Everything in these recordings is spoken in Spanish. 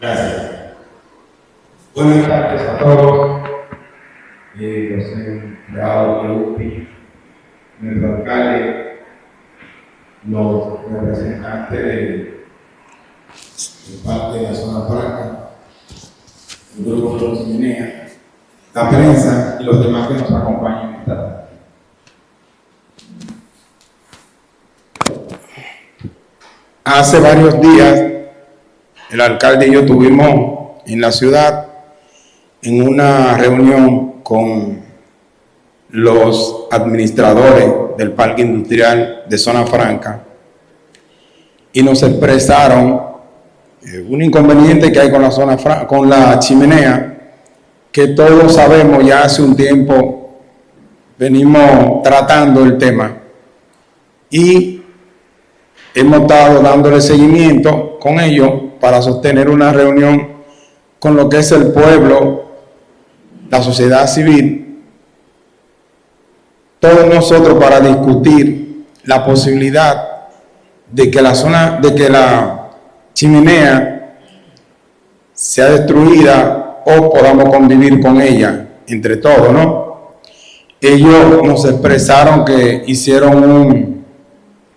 Gracias. Buenas tardes a todos, los empleados de UPI, nuestro alcalde, los representantes de parte de la zona franca, el grupo de los Chimenea, la prensa y los demás que nos acompañan esta tarde. Hace varios días, el alcalde y yo estuvimos en la ciudad en una reunión con los administradores del parque industrial de Zona Franca y nos expresaron un inconveniente que hay con la zona con la chimenea, que todos sabemos, ya hace un tiempo venimos tratando el tema y hemos estado dándole seguimiento con ellos para sostener una reunión con lo que es el pueblo, la sociedad civil, todos nosotros, para discutir la posibilidad de que la chimenea sea destruida o podamos convivir con ella entre todos, ¿no? Ellos nos expresaron que hicieron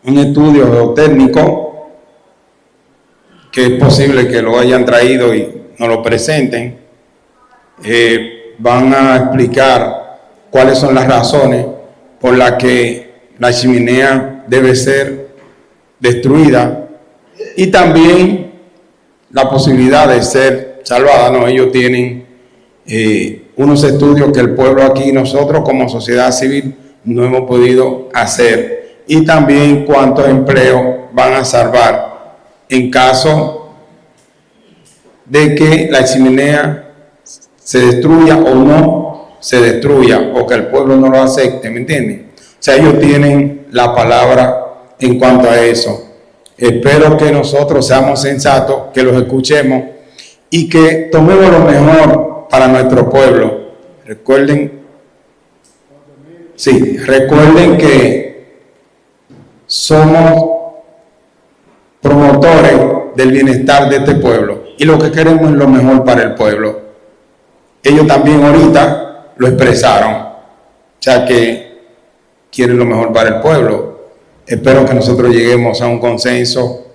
un estudio geotécnico, que es posible que lo hayan traído y nos lo presenten. Van a explicar cuáles son las razones por las que la chimenea debe ser destruida y también la posibilidad de ser salvada, ¿no? Ellos tienen unos estudios que el pueblo aquí, nosotros como sociedad civil, no hemos podido hacer, y también cuántos empleos van a salvar en caso de que la chimenea se destruya o no se destruya, o que el pueblo no lo acepte, ¿me entienden? O sea, ellos tienen la palabra en cuanto a eso. Espero que nosotros seamos sensatos, que los escuchemos y que tomemos lo mejor para nuestro pueblo. Recuerden que somos promotores del bienestar de este pueblo y lo que queremos es lo mejor para el pueblo. Ellos también ahorita lo expresaron, o sea que quieren lo mejor para el pueblo. Espero que nosotros lleguemos a un consenso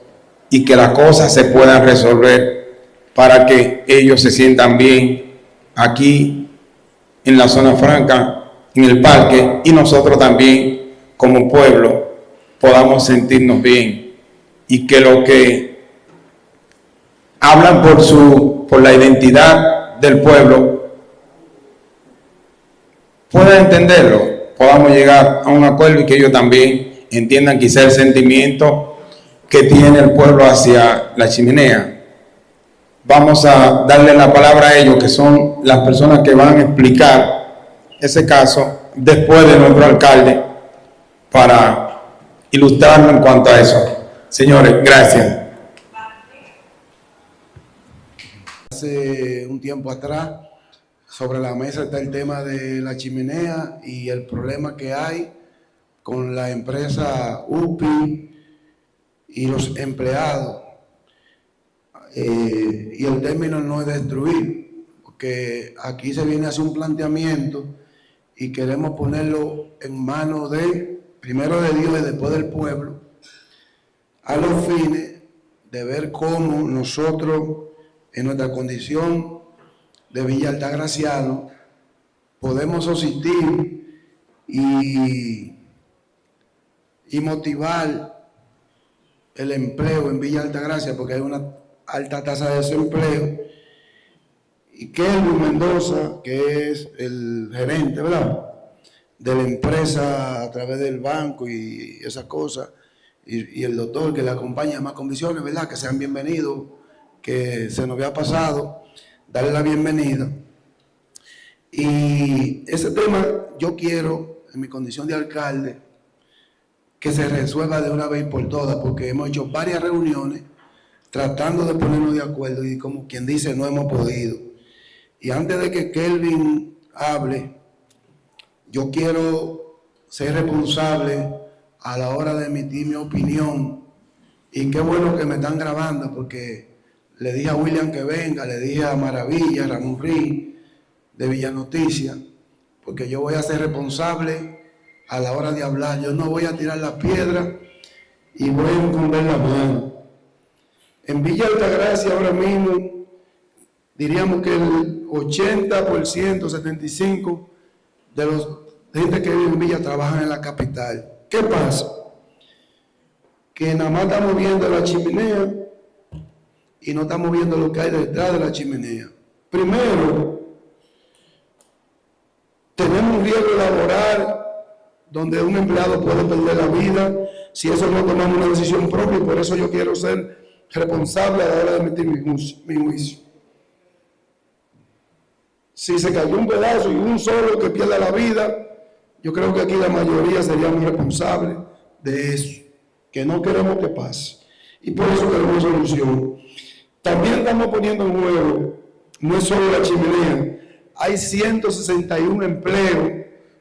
y que las cosas se puedan resolver para que ellos se sientan bien aquí en la zona franca, en el parque, y nosotros también como pueblo podamos sentirnos bien, y que lo que hablan por la identidad del pueblo puedan entenderlo, podamos llegar a un acuerdo y que ellos también entiendan quizá el sentimiento que tiene el pueblo hacia la chimenea. Vamos a darle la palabra a ellos, que son las personas que van a explicar ese caso después de nuestro alcalde, para ilustrarlo en cuanto a eso. Señores, gracias. Hace un tiempo atrás, sobre la mesa está el tema de la chimenea y el problema que hay con la empresa UPI y los empleados. Y el término no es destruir, porque aquí se viene a hacer un planteamiento y queremos ponerlo en manos primero de Dios y después del pueblo, a los fines de ver cómo nosotros, en nuestra condición de Villa Altagraciano, podemos asistir y motivar el empleo en Villa Altagracia, porque hay una alta tasa de desempleo. Y Kelvin Mendoza, que es el gerente, ¿verdad?, de la empresa a través del banco y esas cosas, y el doctor que le acompaña en más condiciones, ¿verdad?, que sean bienvenidos, que se nos había pasado darle la bienvenida. Y ese tema yo quiero, en mi condición de alcalde, que se resuelva de una vez por todas, porque hemos hecho varias reuniones tratando de ponernos de acuerdo y, como quien dice, no hemos podido. Y antes de que Kelvin hable, yo quiero ser responsable a la hora de emitir mi opinión. Y qué bueno que me están grabando, porque Le dije a William que venga, le dije a Maravilla, Ramón Rí, de Villa Noticia, porque yo voy a ser responsable a la hora de hablar. Yo no voy a tirar la piedra y voy a esconder la mano. En Villa Altagracia ahora mismo, diríamos que el 80%, 75% de los gente que vive en Villa trabajan en la capital. ¿Qué pasa? Que nada más estamos viendo la chimenea y no estamos viendo lo que hay detrás de la chimenea. Primero, tenemos un riesgo laboral donde un empleado puede perder la vida si eso no tomamos una decisión propia, y por eso yo quiero ser responsable a la hora de emitir mi juicio. Si se cayó un pedazo y un solo que pierda la vida, yo creo que aquí la mayoría seríamos responsables de eso, que no queremos que pase. Y por eso queremos solución. También estamos poniendo en juego, no es solo la chimenea, hay 161 empleos,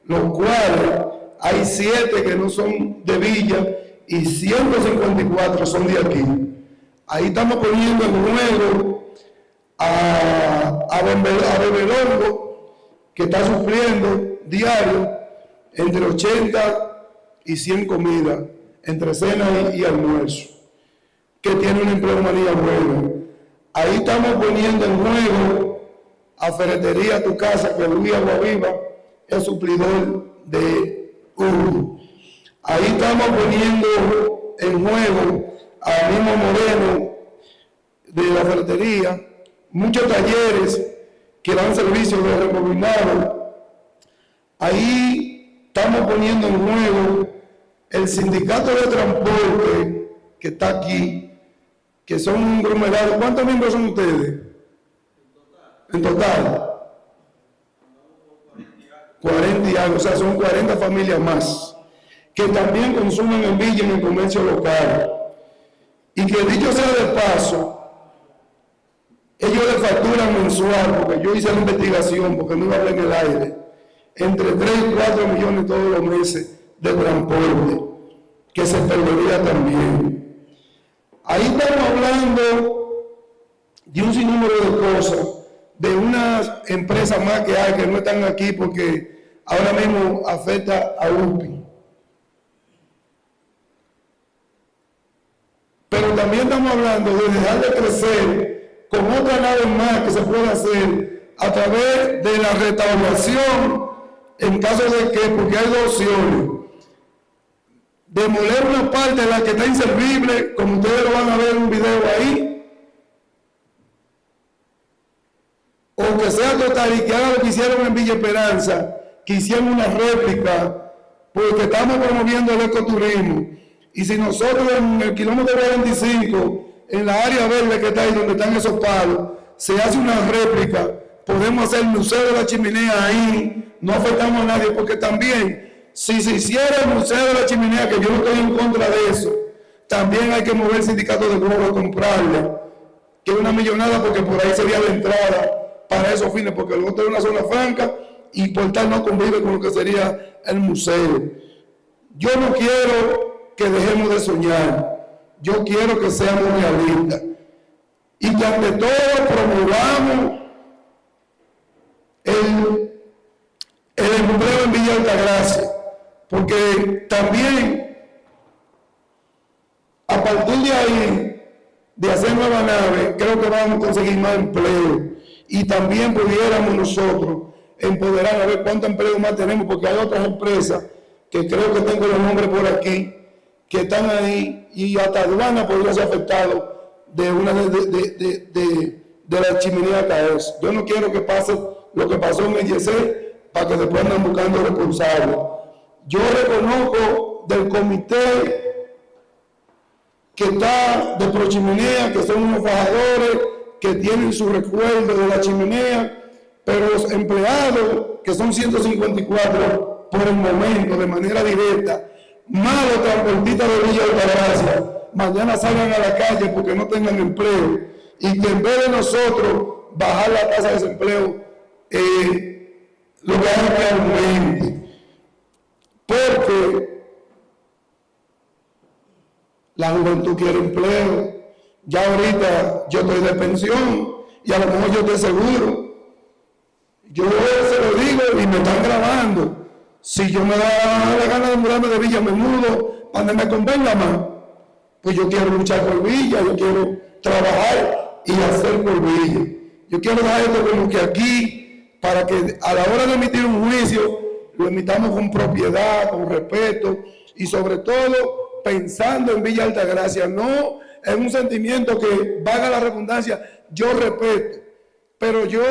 los cuales hay 7 que no son de Villa y 154 son de aquí. Ahí estamos poniendo en juego a Bebelongo, que está sufriendo diario entre 80 y 100 comidas, entre cena y almuerzo, que tiene una empleomanía buena. Ahí estamos poniendo en juego a Ferretería Tu Casa, que Luis Aguaviva es suplidor de Hugo. Ahí estamos poniendo en juego a Mimo Moreno de la ferretería, muchos talleres que dan servicio de rebobinado. Ahí estamos poniendo en juego el sindicato de transporte que está aquí, que son un aglomerado. ¿Cuántos miembros son ustedes? En total. 40 y algo, o sea, son 40 familias más, que también consumen en Villa en el comercio local. Y que dicho sea de paso, ellos le facturan mensual, porque yo hice la investigación, porque no iba a hablar en el aire, entre 3 y 4 millones todos los meses de transporte, que se perdería también. Ahí estamos hablando de un sinnúmero de cosas, de unas empresas más que hay que no están aquí porque ahora mismo afecta a UPI. Pero también estamos hablando de dejar de crecer con otra nave más que se puede hacer a través de la restauración, en caso de que, porque hay 2 opciones: demoler una parte de la que está inservible, como ustedes lo van a ver en un video ahí, o que sea total y que haga lo que hicieron en Villa Esperanza, que hicieron una réplica, porque estamos promoviendo el ecoturismo. Y si nosotros en el kilómetro 45, en la área verde que está ahí donde están esos palos, se hace una réplica, podemos hacer el Museo de la Chimenea ahí, no afectamos a nadie, porque también, si se hiciera el Museo de la Chimenea, que yo no estoy en contra de eso, también hay que mover el sindicato de Globo a comprarle, que es una millonada, porque por ahí sería la entrada para esos fines, porque el otro es una zona franca y por tal no convive con lo que sería el museo. Yo no quiero que dejemos de soñar, yo quiero que seamos realistas y que ante todo promovamos el empleo en Villa Altagracia, porque también a partir de ahí, de hacer nueva nave, creo que vamos a conseguir más empleo. Y también pudiéramos nosotros empoderar a ver cuánto empleo más tenemos, porque hay otras empresas que creo que tengo los nombres por aquí, que están ahí, y hasta aduana podría ser afectado de una de la chimenea caerse. Yo no quiero que pase lo que pasó en el YC para que después andan buscando responsables. Yo reconozco del comité que está de Prochimenea, que son unos fajadores que tienen su recuerdo de la chimenea, pero los empleados, que son 154 por el momento, de manera directa, más los transportistas de Villa Altagracia, mañana salgan a la calle porque no tengan empleo, y que en vez de nosotros bajar la tasa de desempleo, lo que hagan que aumente, porque la juventud quiere empleo, Ya ahorita yo estoy de pensión y a lo mejor yo estoy seguro. Yo se lo digo y me están grabando. Si yo me da la gana de mudarme de Villa, me mudo donde me convenga más. Pues yo quiero luchar por Villa, yo quiero trabajar y hacer por Villa. Yo quiero dar esto como que aquí, para que a la hora de emitir un juicio, lo emitamos con propiedad, con respeto y sobre todo pensando en Villa Altagracia, no en un sentimiento que, valga la redundancia, yo respeto, pero yo,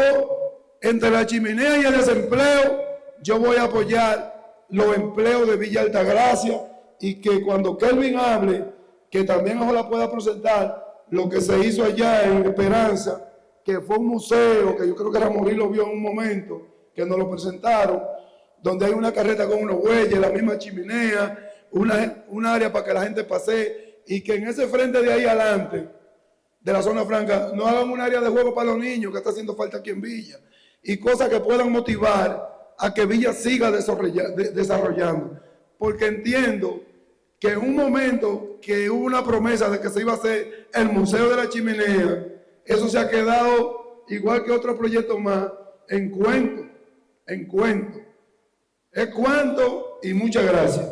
entre la chimenea y el desempleo, yo voy a apoyar los empleos de Villa Altagracia y que cuando Kelvin hable, que también ojalá pueda presentar lo que se hizo allá en Esperanza, que fue un museo, que yo creo que Ramón lo vio en un momento, que nos lo presentaron, donde hay una carreta con unos bueyes, la misma chimenea, un área para que la gente pase, y que en ese frente de ahí adelante, de la zona franca, no hagan un área de juego para los niños, que está haciendo falta aquí en Villa, y cosas que puedan motivar a que Villa siga desarrollando, porque entiendo que en un momento que hubo una promesa de que se iba a hacer el Museo de la Chimenea, eso se ha quedado, igual que otro proyecto más, en cuento. Es cuanto y muchas gracias.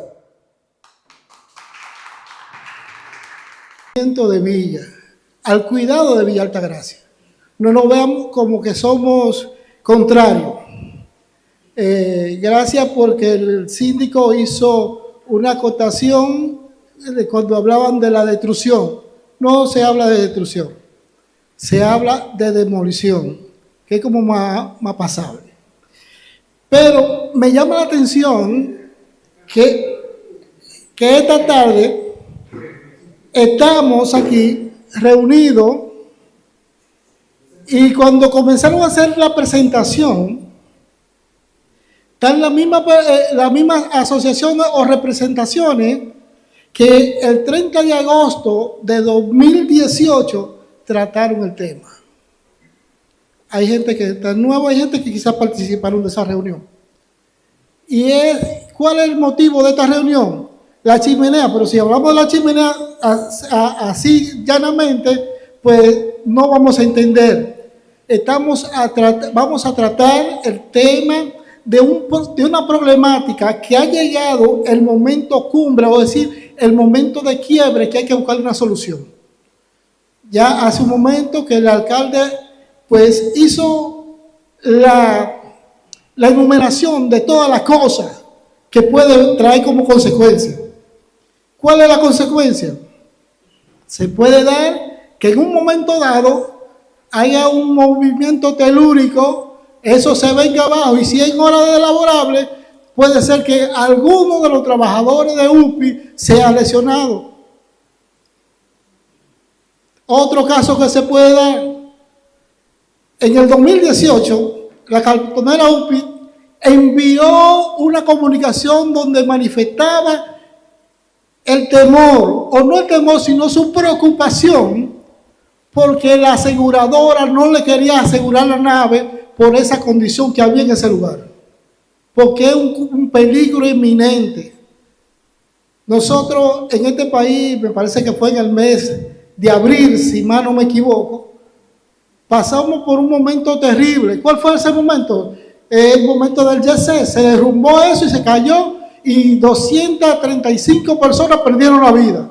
De Villa, al cuidado de Villa Altagracia. No nos veamos como que somos contrarios. Gracias porque el síndico hizo una acotación de cuando hablaban de la destrucción. No se habla de destrucción, se habla de demolición, que es como más pasable. Pero me llama la atención que esta tarde estamos aquí reunidos y cuando comenzaron a hacer la presentación, están las mismas asociaciones o representaciones que el 30 de agosto de 2018 trataron el tema. Hay gente que está nueva, hay gente que quizás participaron de esa reunión. ¿Cuál es el motivo de esta reunión? La chimenea, pero si hablamos de la chimenea así llanamente, pues no vamos a entender. Vamos a tratar el tema de una problemática que ha llegado el momento cumbre, o decir, el momento de quiebre, que hay que buscar una solución. Ya hace un momento que el alcalde pues hizo la enumeración de todas las cosas que puede traer como consecuencia. ¿Cuál es la consecuencia? Se puede dar que en un momento dado haya un movimiento telúrico, eso se venga abajo y si hay horas de laborable, puede ser que alguno de los trabajadores de UPI sea lesionado. Otro caso que se puede dar, en el 2018, la cartonera UPI envió una comunicación donde manifestaba el temor, o no el temor, sino su preocupación, porque la aseguradora no le quería asegurar la nave por esa condición que había en ese lugar, porque es un peligro inminente. Nosotros en este país, me parece que fue en el mes de abril, si mal no me equivoco, pasamos por un momento terrible. ¿Cuál fue ese momento? El momento del YC, se derrumbó eso y se cayó y 235 personas perdieron la vida.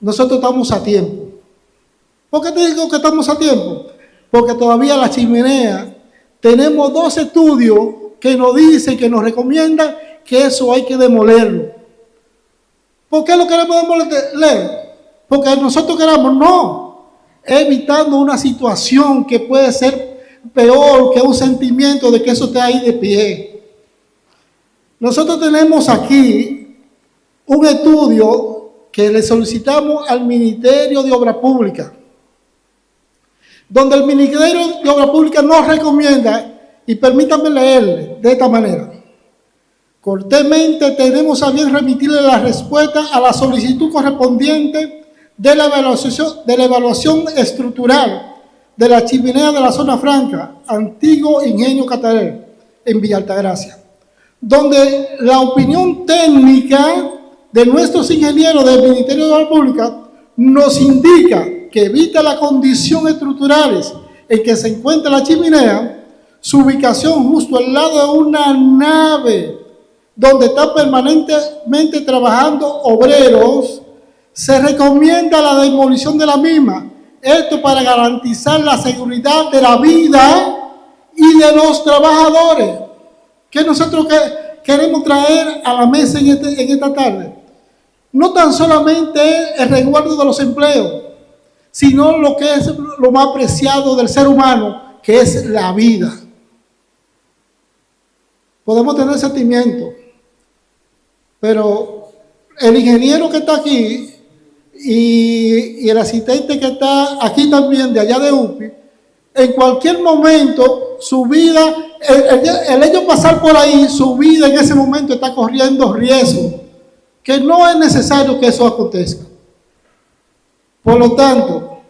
Nosotros estamos a tiempo. ¿Por qué te digo que estamos a tiempo? Porque todavía la chimenea, tenemos 2 estudios que nos dicen, que nos recomiendan que eso hay que demolerlo. ¿Por qué lo queremos demoler? Porque nosotros queramos, no. Evitando una situación que puede ser peor que un sentimiento de que eso esté ahí de pie. Nosotros tenemos aquí un estudio que le solicitamos al Ministerio de Obras Públicas, donde el Ministerio de Obras Públicas nos recomienda, y permítanme leerle de esta manera: cortésmente tenemos a bien remitirle la respuesta a la solicitud correspondiente de la evaluación estructural de la chimenea de la zona franca, antiguo Ingenio Catarer, en Villa Altagracia, donde la opinión técnica de nuestros ingenieros del Ministerio de Obras Públicas nos indica que evita las condiciones estructurales en que se encuentra la chimenea, su ubicación justo al lado de una nave donde están permanentemente trabajando obreros, se recomienda la demolición de la misma. Esto para garantizar la seguridad de la vida y de los trabajadores. ¿Qué nosotros queremos traer a la mesa en esta tarde? No tan solamente el resguardo de los empleos, sino lo que es lo más preciado del ser humano, que es la vida. Podemos tener sentimientos, pero el ingeniero que está aquí y el asistente que está aquí también, de allá de UPI, en cualquier momento su vida, el ellos pasar por ahí, su vida en ese momento está corriendo riesgo, que no es necesario que eso acontezca. Por lo tanto,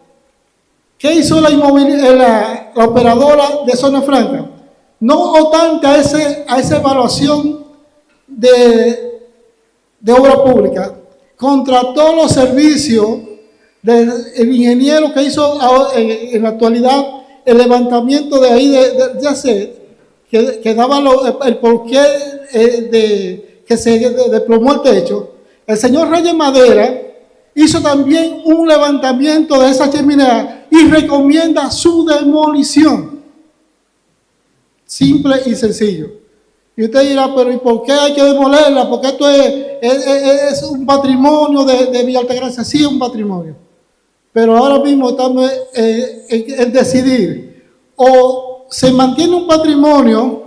¿qué hizo la operadora de Zona Franca? No obstante a esa evaluación de obra pública, contrató los servicios del ingeniero que hizo en la actualidad el levantamiento de ahí de Yacet, que daba el porqué de que se desplomó el techo. El señor Reyes Madera hizo también un levantamiento de esa chimenea y recomienda su demolición. Simple y sencillo. Y usted dirá, pero ¿y por qué hay que demolerla? Porque esto es un patrimonio de Villa Altagracia. Sí, es un patrimonio. Pero ahora mismo estamos en decidir. O se mantiene un patrimonio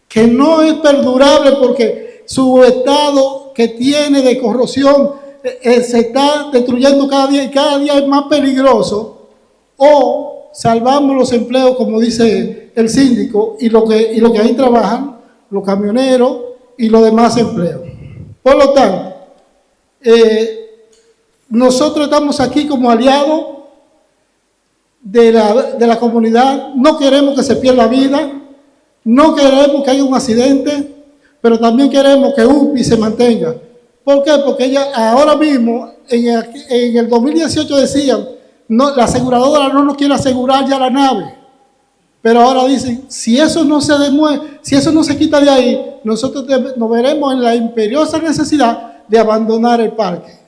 que no es perdurable porque su estado que tiene de corrosión se está destruyendo cada día y cada día es más peligroso, o salvamos los empleos, como dice el síndico, y lo que ahí trabajan, los camioneros y los demás empleos. Por lo tanto, nosotros estamos aquí como aliados de la comunidad, no queremos que se pierda vida, no queremos que haya un accidente, pero también queremos que UPI se mantenga. ¿Por qué? Porque ella ahora mismo, en el 2018 decían, no, la aseguradora no nos quiere asegurar ya la nave. Pero ahora dicen, si eso no se demuestra, si eso no se quita de ahí, nosotros nos veremos en la imperiosa necesidad de abandonar el parque.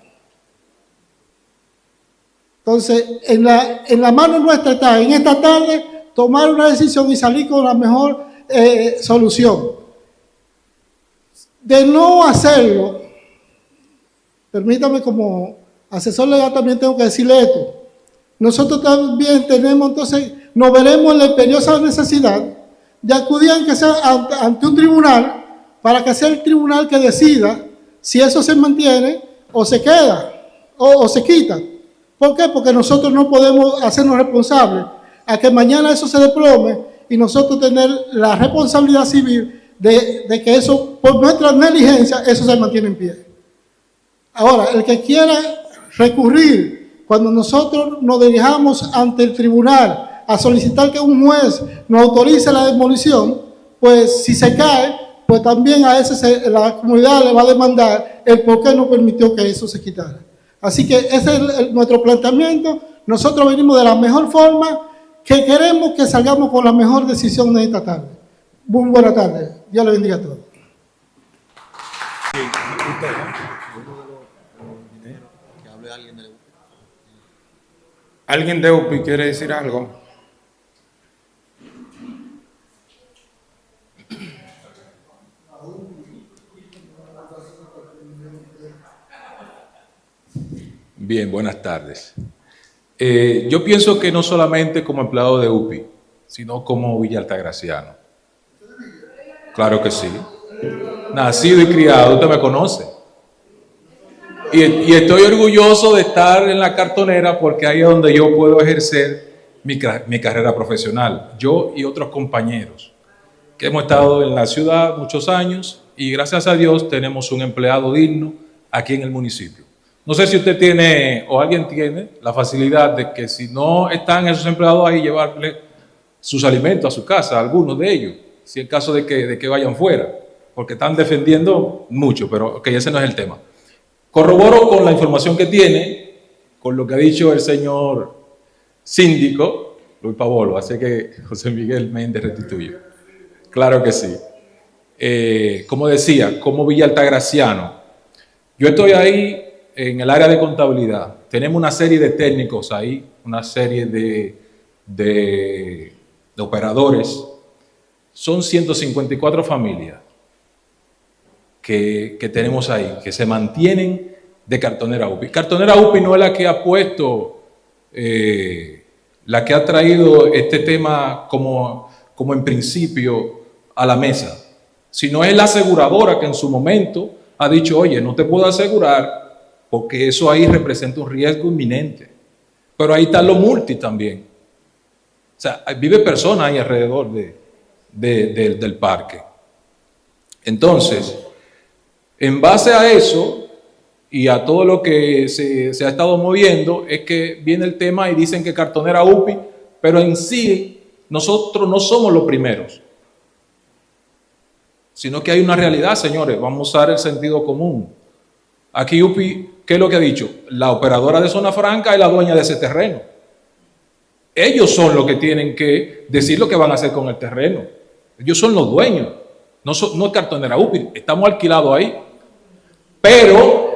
Entonces, en la mano nuestra está, en esta tarde, tomar una decisión y salir con la mejor solución. De no hacerlo, permítame, como asesor legal también tengo que decirle esto. Nosotros también tenemos, entonces, nos veremos en la imperiosa necesidad de acudir aunque sea ante un tribunal, para que sea el tribunal que decida si eso se mantiene o se queda o se quita. ¿Por qué? Porque nosotros no podemos hacernos responsables a que mañana eso se desplome y nosotros tener la responsabilidad civil de que eso, por nuestra negligencia, eso se mantiene en pie. Ahora, el que quiera recurrir, cuando nosotros nos dirijamos ante el tribunal a solicitar que un juez nos autorice la demolición, pues si se cae, pues también a ese la comunidad le va a demandar el por qué no permitió que eso se quitara. Así que ese es nuestro planteamiento. Nosotros venimos de la mejor forma, que queremos que salgamos con la mejor decisión de esta tarde. Muy buena tarde. Dios le bendiga a todos. ¿Alguien de UPI quiere decir algo? Bien, buenas tardes. Yo pienso que no solamente como empleado de UPI, sino como Villa Altagraciano. Claro que sí. Nacido y criado, usted me conoce. Y estoy orgulloso de estar en la cartonera porque ahí es donde yo puedo ejercer mi carrera profesional. Yo y otros compañeros que hemos estado en la ciudad muchos años y gracias a Dios tenemos un empleado digno aquí en el municipio. No sé si usted tiene o alguien tiene la facilidad de que si no están esos empleados ahí, llevarle sus alimentos a su casa, algunos de ellos, si en caso de que vayan fuera, porque están defendiendo mucho, pero ese no es el tema. Corroboro con la información que tiene con lo que ha dicho el señor síndico, Luis Pavolo, así que José Miguel Méndez restituye. Claro que sí. Como decía, como Villa Altagraciano, yo estoy ahí en el área de contabilidad. Tenemos una serie de técnicos ahí, una serie de operadores. Son 154 familias que tenemos ahí, que se mantienen de Cartonera UPI. Cartonera UPI no es la que ha puesto, la que ha traído este tema como en principio a la mesa, sino es la aseguradora que en su momento ha dicho, oye, no te puedo asegurar porque eso ahí representa un riesgo inminente. Pero ahí están los multi también. O sea, vive personas ahí alrededor del parque. Entonces, en base a eso y a todo lo que se ha estado moviendo, es que viene el tema y dicen que Cartonera UPI, pero en sí nosotros no somos los primeros, sino que hay una realidad, señores. Vamos a usar el sentido común. Aquí UPI, ¿qué es lo que ha dicho? La operadora de Zona Franca es la dueña de ese terreno. Ellos son los que tienen que decir lo que van a hacer con el terreno. Ellos son los dueños. No es Cartonera UPI, estamos alquilados ahí. Pero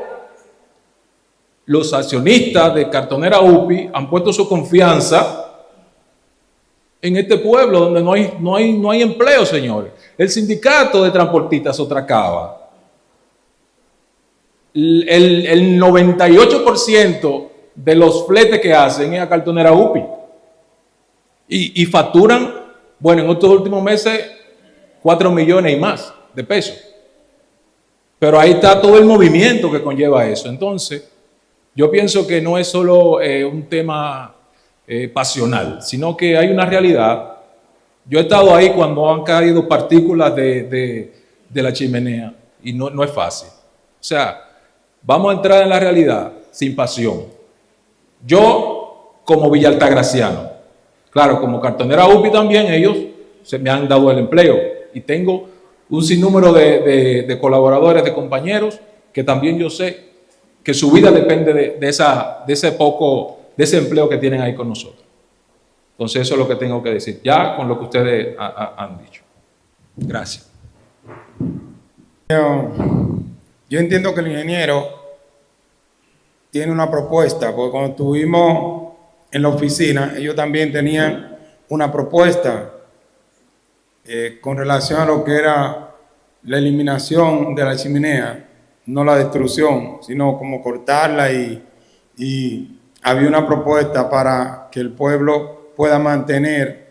los accionistas de Cartonera UPI han puesto su confianza en este pueblo donde no hay empleo, señores. El sindicato de transportistas Sotracaba, el 98% de los fletes que hacen es a Cartonera UPI. Y facturan, bueno, en estos últimos meses, 4 millones y más de pesos. Pero ahí está todo el movimiento que conlleva eso. Entonces, yo pienso que no es solo un tema pasional, sino que hay una realidad. Yo he estado ahí cuando han caído partículas de la chimenea y no es fácil. O sea, vamos a entrar en la realidad sin pasión. Yo, como Villa Altagraciano, claro, como Cartonera UPI también, ellos se me han dado el empleo y tengo un sinnúmero de colaboradores, de compañeros, que también yo sé que su vida depende de ese empleo que tienen ahí con nosotros. Entonces eso es lo que tengo que decir, ya con lo que ustedes han dicho. Gracias. Yo entiendo que el ingeniero tiene una propuesta, porque cuando estuvimos en la oficina, ellos también tenían una propuesta con relación a lo que era la eliminación de la chimenea, no la destrucción, sino como cortarla y había una propuesta para que el pueblo pueda mantener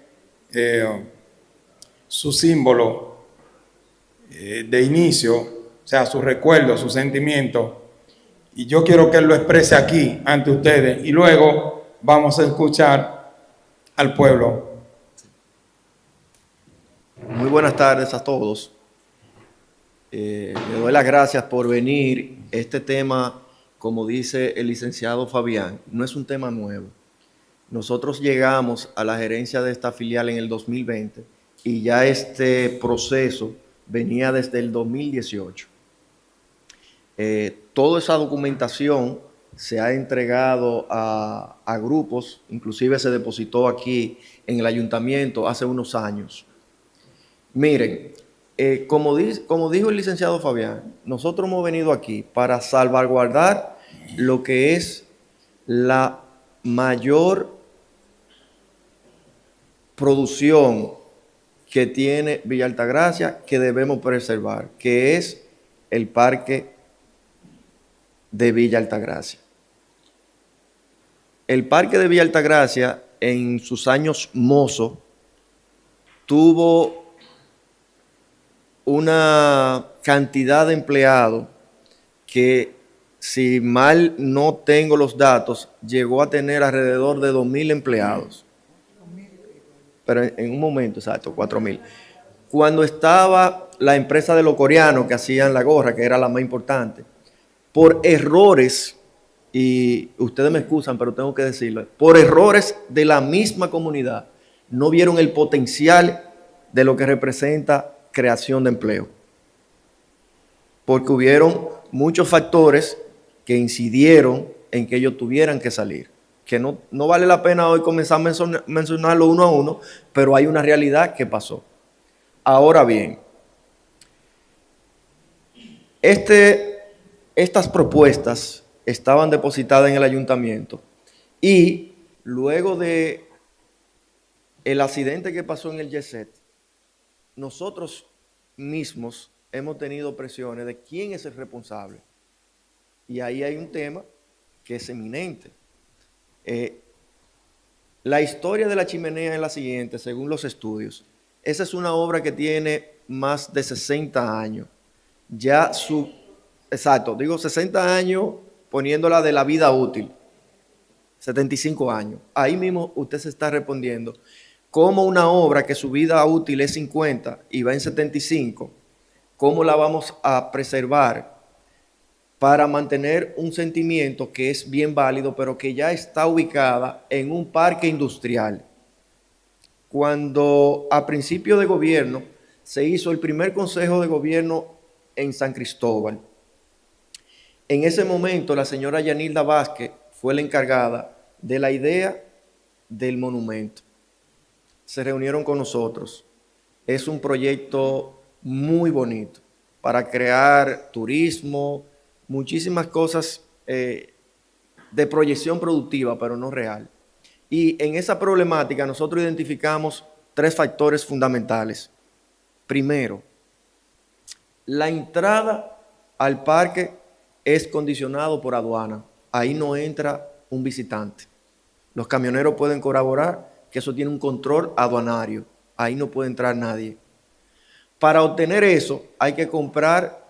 su símbolo de inicio, o sea, su recuerdo, su sentimiento. Y yo quiero que él lo exprese aquí ante ustedes y luego vamos a escuchar al pueblo. Muy buenas tardes a todos. Le doy las gracias por venir. Este tema, como dice el licenciado Fabián, no es un tema nuevo. Nosotros llegamos a la gerencia de esta filial en el 2020 y ya este proceso venía desde el 2018. Toda esa documentación se ha entregado a grupos, inclusive se depositó aquí en el ayuntamiento hace unos años. Miren, como dijo el licenciado Fabián, nosotros hemos venido aquí para salvaguardar lo que es la mayor producción que tiene Villa Altagracia que debemos preservar, que es el parque de Villa Altagracia. El parque de Villa Altagracia en sus años mozos tuvo una cantidad de empleados que, si mal no tengo los datos, llegó a tener alrededor de 2,000 empleados. Pero en un momento, exacto, 4,000. Cuando estaba la empresa de los coreanos que hacían la gorra, que era la más importante, por errores, y ustedes me excusan, pero tengo que decirlo, por errores de la misma comunidad, no vieron el potencial de lo que representa creación de empleo. Porque hubieron muchos factores que incidieron en que ellos tuvieran que salir. Que no vale la pena hoy comenzar a mencionarlo uno a uno, pero hay una realidad que pasó. Ahora bien, estas propuestas estaban depositadas en el ayuntamiento y luego de el accidente que pasó en el Yeset, nosotros mismos hemos tenido presiones de quién es el responsable. Y ahí hay un tema que es eminente. La historia de la chimenea es la siguiente, según los estudios. Esa es una obra que tiene más de 60 años. Exacto, digo 60 años poniéndola de la vida útil. 75 años. Ahí mismo usted se está respondiendo. ¿Cómo una obra que su vida útil es 50 y va en 75, cómo la vamos a preservar para mantener un sentimiento que es bien válido, pero que ya está ubicada en un parque industrial? Cuando a principio de gobierno se hizo el primer consejo de gobierno en San Cristóbal, en ese momento la señora Yanilda Vázquez fue la encargada de la idea del monumento. Se reunieron con nosotros. Es un proyecto muy bonito para crear turismo, muchísimas cosas de proyección productiva, pero no real. Y en esa problemática nosotros identificamos 3 factores fundamentales. Primero, la entrada al parque es condicionado por aduana. Ahí no entra un visitante. Los camioneros pueden corroborar que eso tiene un control aduanario. Ahí no puede entrar nadie. Para obtener eso hay que comprar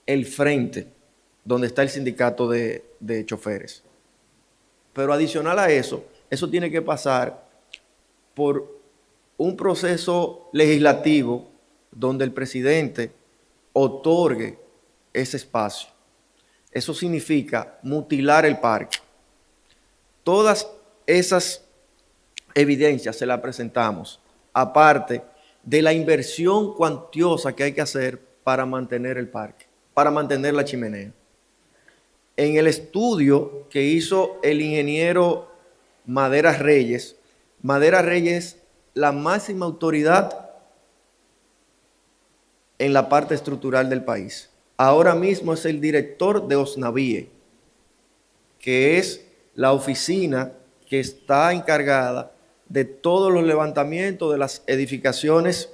el frente donde está el sindicato de choferes. Pero adicional a eso, eso tiene que pasar por un proceso legislativo donde el presidente otorgue ese espacio. Eso significa mutilar el parque. Todas esas evidencias se las presentamos, aparte de la inversión cuantiosa que hay que hacer para mantener el parque, para mantener la chimenea. En el estudio que hizo el ingeniero Madera Reyes es la máxima autoridad en la parte estructural del país. Ahora mismo es el director de OSNAVIE, que es la oficina que está encargada de todos los levantamientos de las edificaciones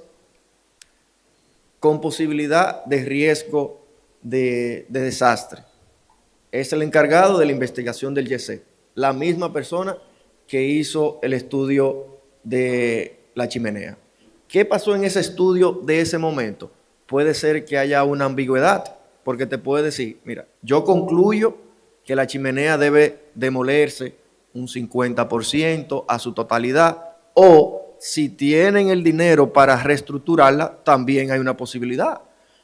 con posibilidad de riesgo de desastre. Es el encargado de la investigación del Yeset, la misma persona que hizo el estudio de la chimenea. ¿Qué pasó en ese estudio de ese momento? Puede ser que haya una ambigüedad, porque te puede decir, mira, yo concluyo que la chimenea debe demolerse un 50% a su totalidad, o si tienen el dinero para reestructurarla, también hay una posibilidad,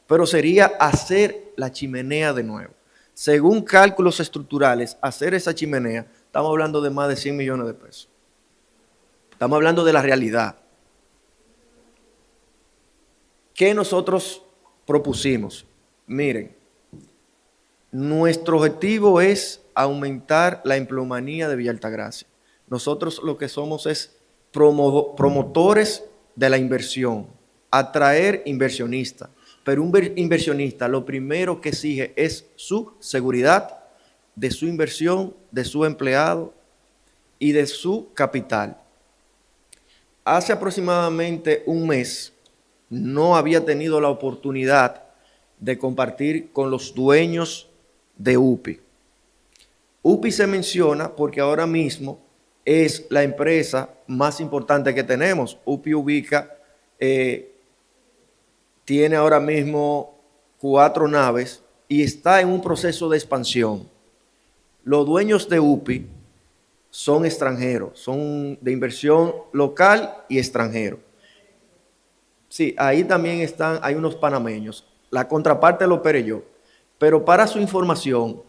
pero sería hacer la chimenea de nuevo. Según cálculos estructurales, hacer esa chimenea, estamos hablando de más de 100 millones de pesos. Estamos hablando de la realidad. ¿Qué nosotros propusimos? Miren, nuestro objetivo es aumentar la empleomanía de Villa Altagracia. Nosotros lo que somos es promotores de la inversión, atraer inversionistas. Pero un inversionista lo primero que exige es su seguridad de su inversión, de su empleado y de su capital. Hace aproximadamente un mes no había tenido la oportunidad de compartir con los dueños de UPI. UPI se menciona porque ahora mismo es la empresa más importante que tenemos. UPI ubica, tiene ahora mismo 4 naves y está en un proceso de expansión. Los dueños de UPI son extranjeros, son de inversión local y extranjero. Sí, ahí también hay unos panameños. La contraparte lo operé yo. Pero para su información,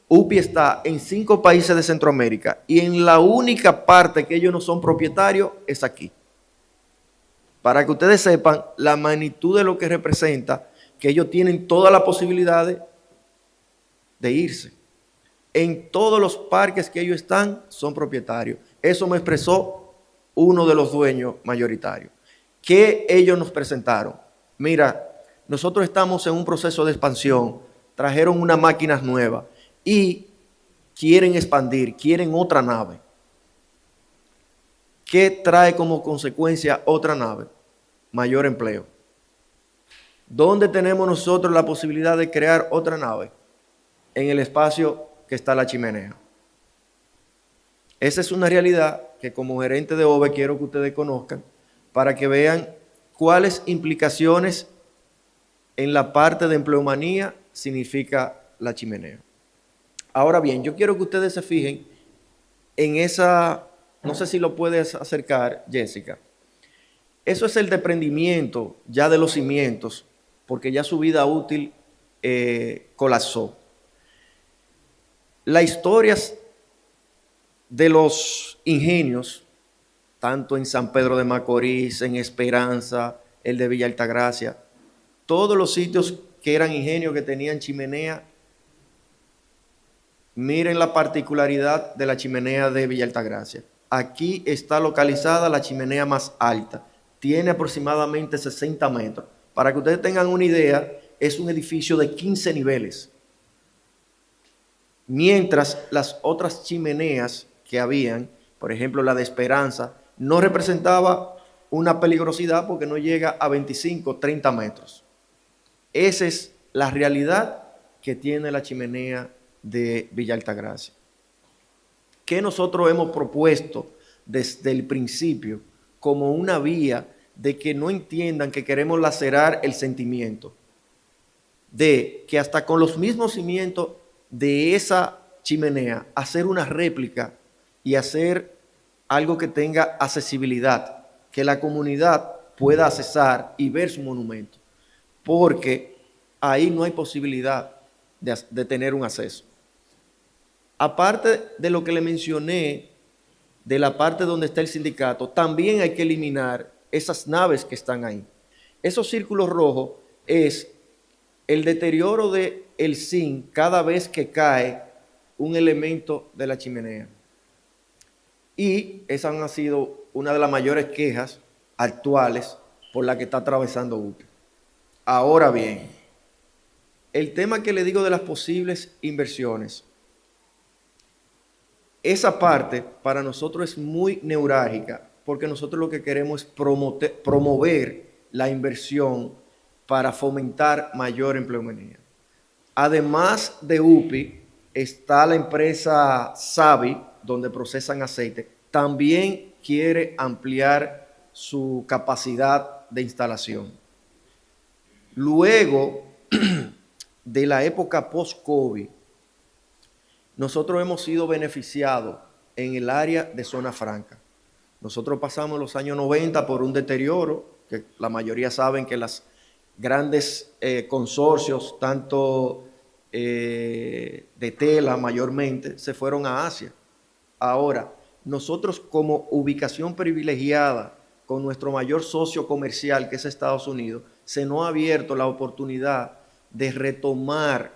UPI está en 5 países de Centroamérica y en la única parte que ellos no son propietarios es aquí. Para que ustedes sepan la magnitud de lo que representa, que ellos tienen todas las posibilidades de irse. En todos los parques que ellos están, son propietarios. Eso me expresó uno de los dueños mayoritarios. ¿Qué ellos nos presentaron? Mira, nosotros estamos en un proceso de expansión, trajeron unas máquinas nuevas y quieren expandir, quieren otra nave. ¿Qué trae como consecuencia otra nave? Mayor empleo. ¿Dónde tenemos nosotros la posibilidad de crear otra nave? En el espacio que está la chimenea. Esa es una realidad que como gerente de OVE quiero que ustedes conozcan para que vean cuáles implicaciones en la parte de empleomanía significa la chimenea. Ahora bien, yo quiero que ustedes se fijen en esa, no sé si lo puedes acercar, Jessica. Eso es el desprendimiento ya de los cimientos, porque ya su vida útil colapsó. Las historias de los ingenios, tanto en San Pedro de Macorís, en Esperanza, el de Villa Altagracia, todos los sitios que eran ingenios que tenían chimenea, miren la particularidad de la chimenea de Villa Altagracia. Aquí está localizada la chimenea más alta, tiene aproximadamente 60 metros. Para que ustedes tengan una idea, es un edificio de 15 niveles. Mientras las otras chimeneas que habían, por ejemplo la de Esperanza, no representaba una peligrosidad porque no llega a 25, 30 metros. Esa es la realidad que tiene la chimenea de Villa Altagracia. ¿Qué nosotros hemos propuesto desde el principio como una vía de que no entiendan que queremos lacerar el sentimiento? De que hasta con los mismos cimientos de esa chimenea, hacer una réplica y hacer algo que tenga accesibilidad, que la comunidad pueda accesar y ver su monumento, porque ahí no hay posibilidad de tener un acceso. Aparte de lo que le mencioné, de la parte donde está el sindicato, también hay que eliminar esas naves que están ahí. Esos círculos rojos es el deterioro del zinc cada vez que cae un elemento de la chimenea. Y esas han sido una de las mayores quejas actuales por la que está atravesando UPE. Ahora bien, el tema que le digo de las posibles inversiones, esa parte para nosotros es muy neurálgica, porque nosotros lo que queremos es promover la inversión para fomentar mayor empleomanía. Además de UPI, está la empresa Savi, donde procesan aceite. También quiere ampliar su capacidad de instalación. Luego de la época post-COVID, nosotros hemos sido beneficiados en el área de zona franca. Nosotros pasamos los años 90 por un deterioro, que la mayoría saben que las grandes consorcios, tanto de tela mayormente, se fueron a Asia. Ahora, nosotros como ubicación privilegiada con nuestro mayor socio comercial, que es Estados Unidos, se nos ha abierto la oportunidad de retomar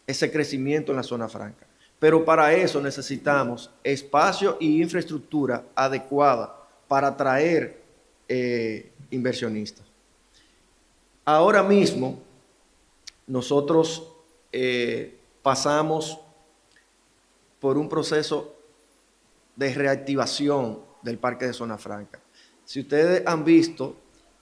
ese crecimiento en la zona franca. Pero para eso necesitamos espacio y infraestructura adecuada para atraer inversionistas. Ahora mismo, nosotros pasamos por un proceso de reactivación del parque de zona franca. Si ustedes han visto,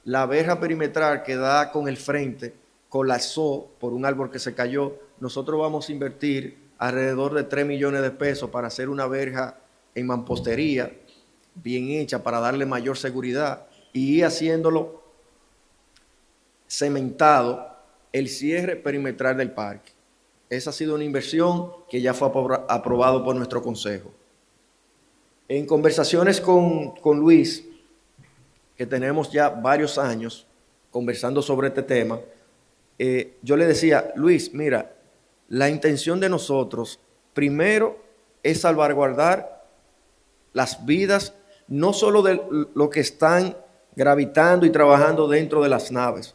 la verja perimetral que da con el frente colapsó por un árbol que se cayó. Nosotros vamos a invertir alrededor de 3 millones de pesos para hacer una verja en mampostería bien hecha para darle mayor seguridad y ir haciéndolo cementado el cierre perimetral del parque. Esa ha sido una inversión que ya fue aprobado por nuestro consejo. En conversaciones con Luis, que tenemos ya varios años conversando sobre este tema, yo le decía, Luis, mira, la intención de nosotros, primero, es salvaguardar las vidas, no solo de los que están gravitando y trabajando dentro de las naves,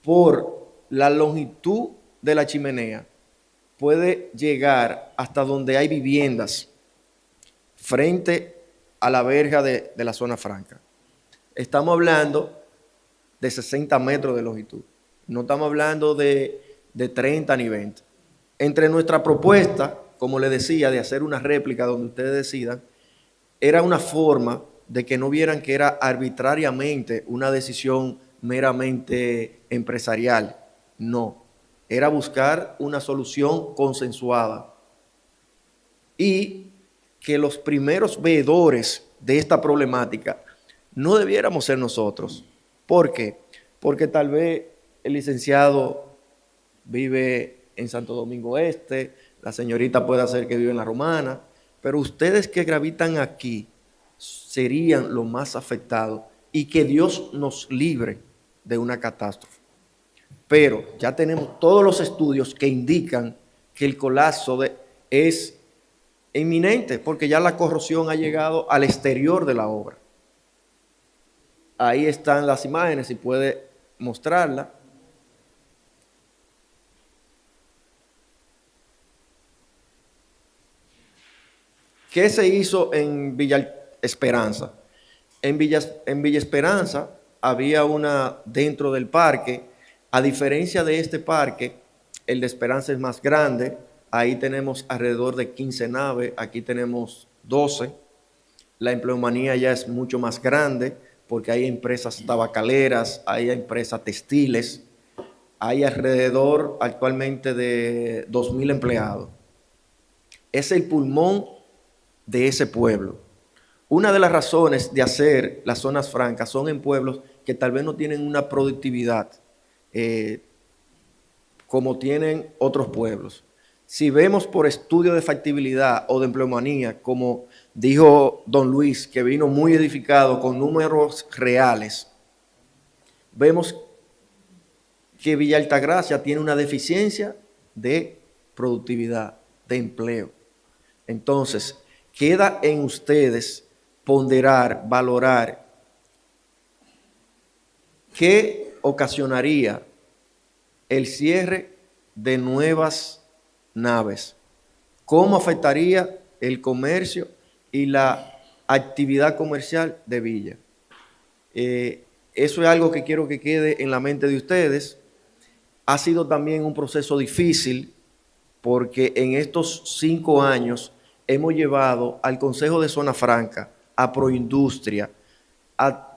por la longitud de la chimenea puede llegar hasta donde hay viviendas frente a la verja de la zona franca. Estamos hablando de 60 metros de longitud. No estamos hablando de 30 ni 20. Entre nuestra propuesta, como les decía, de hacer una réplica donde ustedes decidan, era una forma de que no vieran que era arbitrariamente una decisión meramente empresarial. No, era buscar una solución consensuada. Y que los primeros veedores de esta problemática no debiéramos ser nosotros. ¿Por qué? Porque tal vez el licenciado vive en Santo Domingo Este, la señorita puede ser que vive en La Romana, pero ustedes que gravitan aquí serían los más afectados y que Dios nos libre de una catástrofe. Pero ya tenemos todos los estudios que indican que el colapso es inminente porque ya la corrosión ha llegado al exterior de la obra. Ahí están las imágenes, si puede mostrarla. ¿Qué se hizo en Villa Esperanza? En Villa Esperanza había una dentro del parque. A diferencia de este parque, el de Esperanza es más grande. Ahí tenemos alrededor de 15 naves, aquí tenemos 12. La empleomanía ya es mucho más grande porque hay empresas tabacaleras, hay empresas textiles, hay alrededor actualmente de 2,000 empleados. Es el pulmón de ese pueblo. Una de las razones de hacer las zonas francas son en pueblos que tal vez no tienen una productividad como tienen otros pueblos. Si vemos por estudio de factibilidad o de empleomanía, como dijo don Luis, que vino muy edificado con números reales, vemos que Villa Altagracia tiene una deficiencia de productividad, de empleo. Entonces, queda en ustedes ponderar, valorar qué ocasionaría el cierre de nuevas naves, cómo afectaría el comercio y la actividad comercial de Villa. Eso es algo que quiero que quede en la mente de ustedes. Ha sido también un proceso difícil porque en estos 5 años hemos llevado al Consejo de Zona Franca, a Proindustria.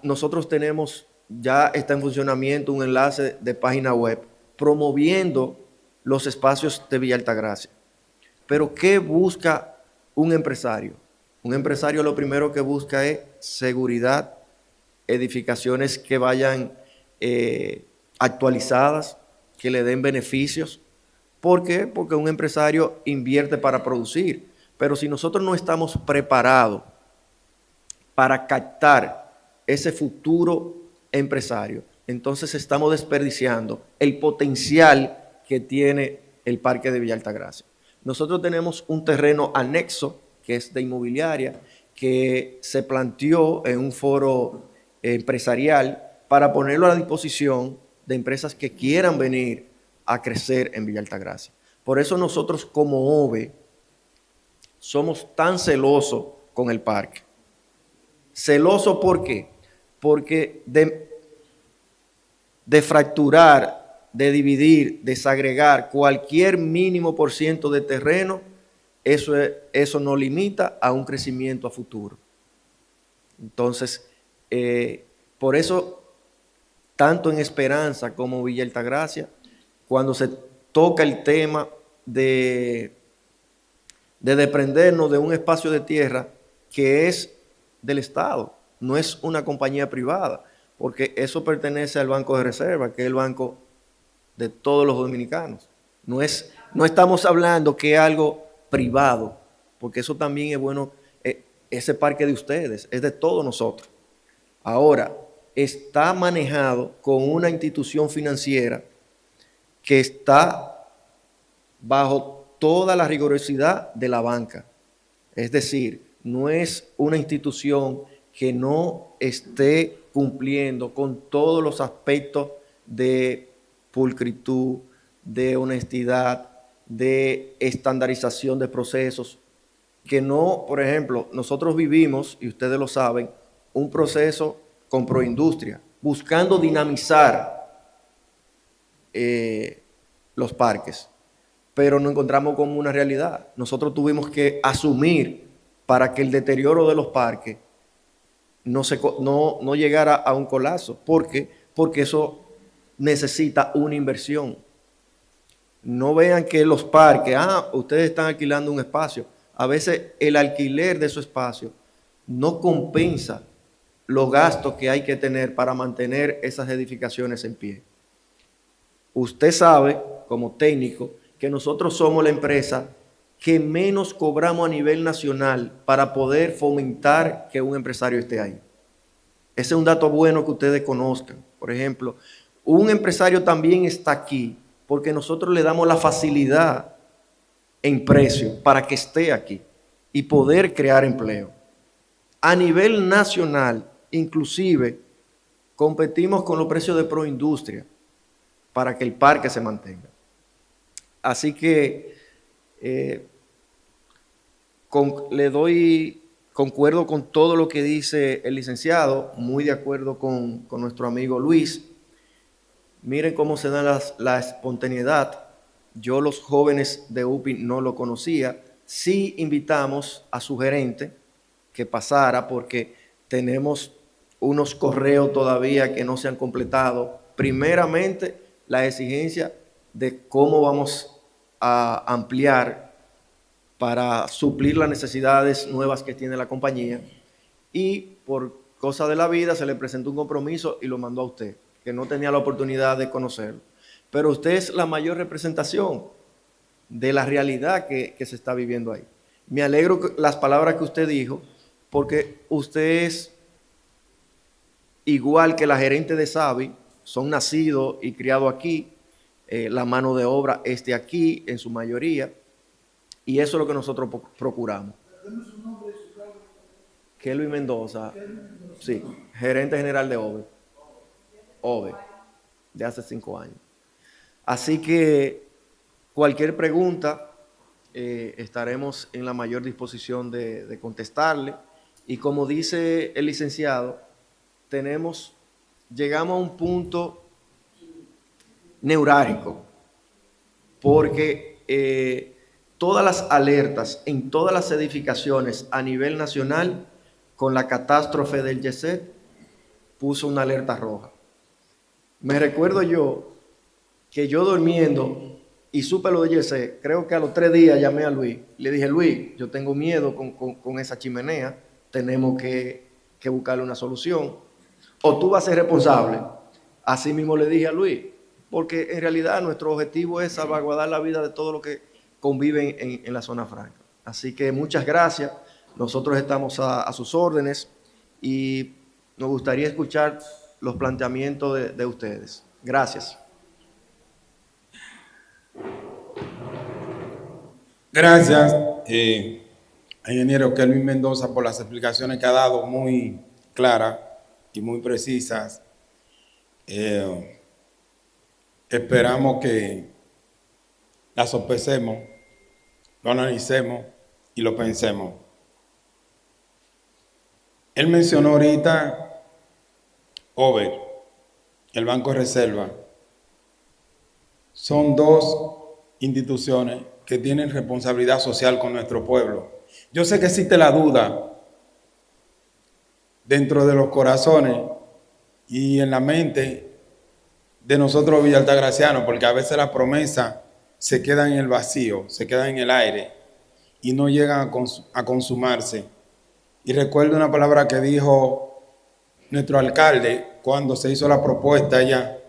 Nosotros tenemos, ya está en funcionamiento un enlace de página web promoviendo los espacios de Villa Altagracia. Pero ¿qué busca un empresario? Un empresario lo primero que busca es seguridad, edificaciones que vayan actualizadas, que le den beneficios. ¿Por qué? Porque un empresario invierte para producir. Pero si nosotros no estamos preparados para captar ese futuro empresario, entonces estamos desperdiciando el potencial que tiene el Parque de Villa Altagracia. Nosotros tenemos un terreno anexo, que es de inmobiliaria, que se planteó en un foro empresarial para ponerlo a la disposición de empresas que quieran venir a crecer en Villa Altagracia. Por eso nosotros como OVE somos tan celosos con el parque. Celosos ¿por qué? Porque de fracturar, de dividir, desagregar cualquier mínimo por ciento de terreno, eso nos limita a un crecimiento a futuro. Entonces, por eso, tanto en Esperanza como Villa Altagracia, cuando se toca el tema de desprendernos de un espacio de tierra que es del Estado, no es una compañía privada, porque eso pertenece al Banco de Reserva, que es el banco de todos los dominicanos. No estamos hablando que es algo privado, porque eso también es bueno, ese parque de ustedes, es de todos nosotros. Ahora, está manejado con una institución financiera que está bajo toda la rigurosidad de la banca. Es decir, no es una institución que no esté cumpliendo con todos los aspectos de pulcritud, de honestidad, de estandarización de procesos, que no, por ejemplo, nosotros vivimos, y ustedes lo saben, un proceso con Proindustria, buscando dinamizar los parques, pero nos encontramos con una realidad. Nosotros tuvimos que asumir para que el deterioro de los parques no llegara a un colapso. ¿Por qué? Porque eso necesita una inversión. No vean que los parques, ustedes están alquilando un espacio. A veces el alquiler de su espacio no compensa los gastos que hay que tener para mantener esas edificaciones en pie. Usted sabe, como técnico, que nosotros somos la empresa que menos cobramos a nivel nacional para poder fomentar que un empresario esté ahí. Ese es un dato bueno que ustedes conozcan. Por ejemplo, un empresario también está aquí porque nosotros le damos la facilidad en precio para que esté aquí y poder crear empleo. A nivel nacional, inclusive, competimos con los precios de Proindustria para que el parque se mantenga. Así que concuerdo con todo lo que dice el licenciado, muy de acuerdo con nuestro amigo Luis. Miren cómo se da la espontaneidad. Yo los jóvenes de UPI no lo conocía. Sí invitamos a su gerente que pasara porque tenemos unos correos todavía que no se han completado. Primeramente, la exigencia de cómo vamos a ampliar para suplir las necesidades nuevas que tiene la compañía, y por cosa de la vida se le presentó un compromiso y lo mandó a usted, que no tenía la oportunidad de conocerlo. Pero usted es la mayor representación de la realidad que se está viviendo ahí. Me alegro las palabras que usted dijo, porque usted es igual que la gerente de Savi, son nacidos y criados aquí, la mano de obra es de aquí en su mayoría, y eso es lo que nosotros procuramos. Kelvin Mendoza, sí, gerente general de OVE, de hace 5 años. Así que cualquier pregunta estaremos en la mayor disposición de contestarle, y como dice el licenciado, llegamos a un punto neurálgico, porque todas las alertas en todas las edificaciones a nivel nacional, con la catástrofe del Yeset, puso una alerta roja. Me recuerdo yo que yo durmiendo y supe lo de Yeset, creo que a los 3 días llamé a Luis, le dije: Luis, yo tengo miedo con esa chimenea, tenemos que buscarle una solución, o tú vas a ser responsable. Así mismo le dije a Luis, porque en realidad nuestro objetivo es salvaguardar la vida de todos los que conviven en la zona franca. Así que muchas gracias, nosotros estamos a sus órdenes y nos gustaría escuchar los planteamientos de ustedes. Gracias. Gracias, ingeniero Kelvin Mendoza, por las explicaciones que ha dado, muy claras y muy precisas. Esperamos que la sopesemos, lo analicemos y lo pensemos. Él mencionó ahorita OVER, el Banco de Reserva. Son 2 instituciones que tienen responsabilidad social con nuestro pueblo. Yo sé que existe la duda dentro de los corazones y en la mente de nosotros Villa Altagracianos, porque a veces las promesas se quedan en el vacío, se quedan en el aire y no llegan a consumarse. Y recuerdo una palabra que dijo nuestro alcalde cuando se hizo la propuesta allá,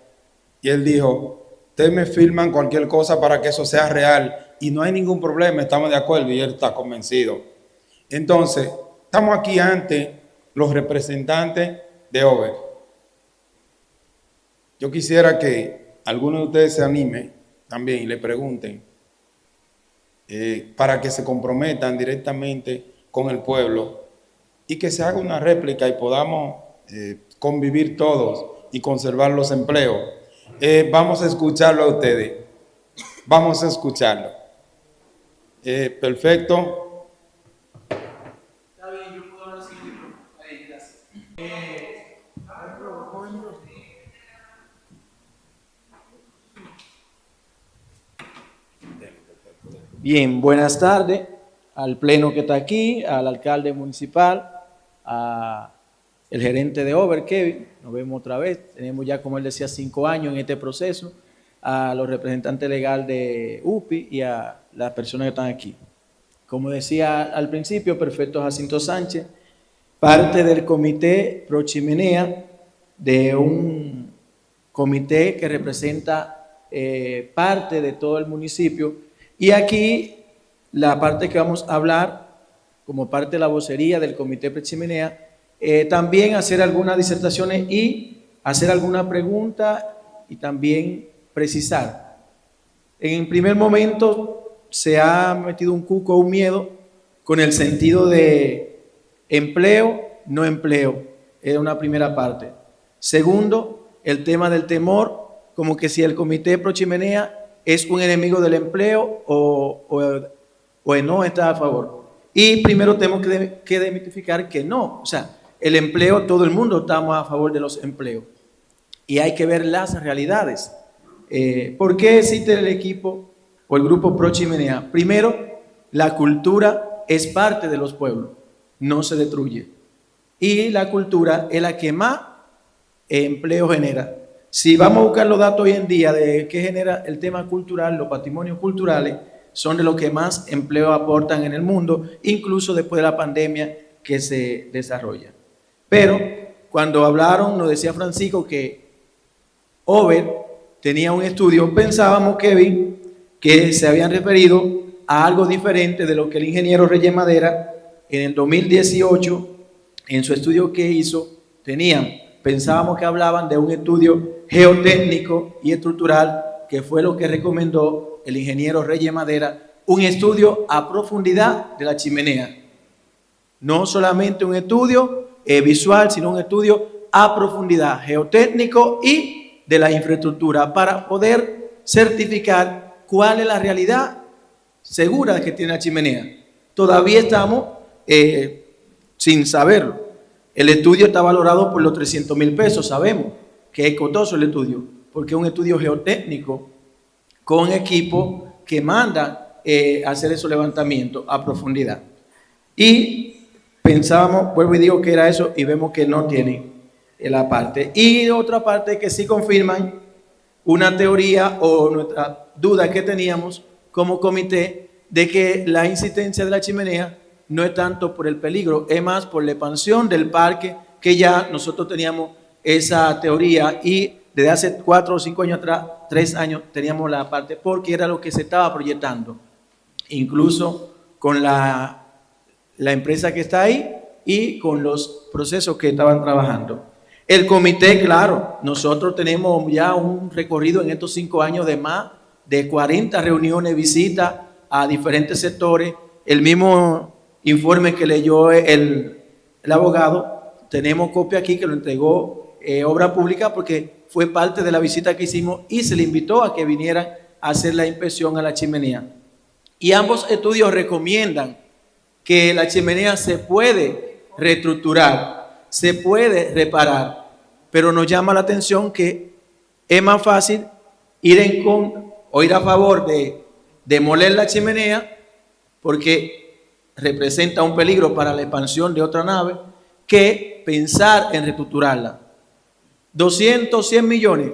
y él dijo: ustedes me firman cualquier cosa para que eso sea real y no hay ningún problema, estamos de acuerdo, y él está convencido. Entonces, estamos aquí ante los representantes de OVER. Yo quisiera que alguno de ustedes se anime también y le pregunten para que se comprometan directamente con el pueblo y que se haga una réplica y podamos convivir todos y conservar los empleos. Vamos a escucharlo a ustedes. Vamos a escucharlo. Perfecto. Está bien, yo puedo ahora seguir. Ahí, gracias. Bien, buenas tardes al pleno que está aquí, al alcalde municipal, al gerente de Over, Kevin, nos vemos otra vez, tenemos ya, como él decía, 5 años en este proceso, a los representantes legales de UPI y a las personas que están aquí. Como decía al principio, Perfecto Jacinto Sánchez, parte del comité Pro Chimenea, de un comité que representa parte de todo el municipio. Y aquí la parte que vamos a hablar, como parte de la vocería del Comité Prechimenea, también hacer algunas disertaciones y hacer alguna pregunta y también precisar. En primer momento se ha metido un cuco, un miedo, con el sentido de empleo, no empleo. Es una primera parte. Segundo, el tema del temor, como que si el Comité Prochimenea es un enemigo del empleo o no está a favor. Y primero tenemos que demitificar que no. O sea, el empleo, todo el mundo estamos a favor de los empleos. Y hay que ver las realidades. ¿Por qué existe el equipo o el grupo Pro Chimenea? Primero, la cultura es parte de los pueblos, no se destruye. Y la cultura es la que más empleo genera. Si vamos a buscar los datos hoy en día de qué genera el tema cultural, los patrimonios culturales son de los que más empleo aportan en el mundo, incluso después de la pandemia que se desarrolla. Pero cuando hablaron, nos decía Francisco que Over tenía un estudio, pensábamos, Kevin, que se habían referido a algo diferente de lo que el ingeniero Reyes Madera en el 2018, en su estudio que hizo, pensábamos que hablaban de un estudio geotécnico y estructural, que fue lo que recomendó el ingeniero Reyes Madera, un estudio a profundidad de la chimenea. No solamente un estudio visual, sino un estudio a profundidad geotécnico y de la infraestructura para poder certificar cuál es la realidad segura que tiene la chimenea. Todavía estamos sin saberlo. El estudio está valorado por los 300,000 pesos, sabemos que es costoso el estudio, porque es un estudio geotécnico con equipo que manda hacer esos levantamientos a profundidad. Y pensábamos, vuelvo y digo que era eso, y vemos que no tiene la parte. Y otra parte que sí confirman una teoría o nuestra duda que teníamos como comité de que la insistencia de la chimenea no es tanto por el peligro, es más por la expansión del parque, que ya nosotros teníamos esa teoría y desde hace 4 o 5 años atrás, 3 años, teníamos la parte porque era lo que se estaba proyectando, incluso con la empresa que está ahí y con los procesos que estaban trabajando. El comité, claro, nosotros tenemos ya un recorrido en estos 5 años de más de 40 reuniones, visitas a diferentes sectores, el mismo informe que leyó el abogado, tenemos copia aquí que lo entregó Obra Pública porque fue parte de la visita que hicimos y se le invitó a que vinieran a hacer la inspección a la chimenea. Y ambos estudios recomiendan que la chimenea se puede reestructurar, se puede reparar, pero nos llama la atención que es más fácil ir a favor de demoler la chimenea porque representa un peligro para la expansión de otra nave, que pensar en reestructurarla. 200, 100 millones,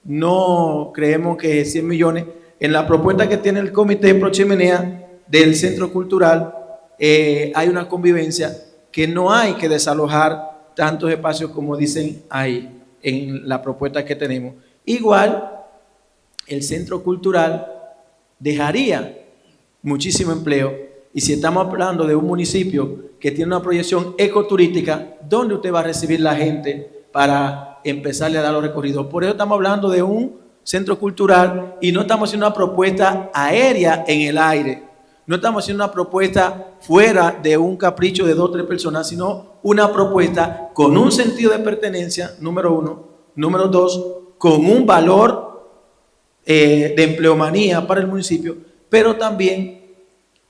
no creemos que 100 millones. En la propuesta que tiene el Comité Pro Chimenea del Centro Cultural, hay una convivencia que no hay que desalojar tantos espacios como dicen ahí en la propuesta que tenemos. Igual, el Centro Cultural dejaría muchísimo empleo. Y si estamos hablando de un municipio que tiene una proyección ecoturística, ¿dónde usted va a recibir la gente para empezarle a dar los recorridos? Por eso estamos hablando de un centro cultural y no estamos haciendo una propuesta aérea en el aire. No estamos haciendo una propuesta fuera de un capricho de 2 o 3 personas, sino una propuesta con un sentido de pertenencia, número 1. Número 2, con un valor de empleomanía para el municipio, pero también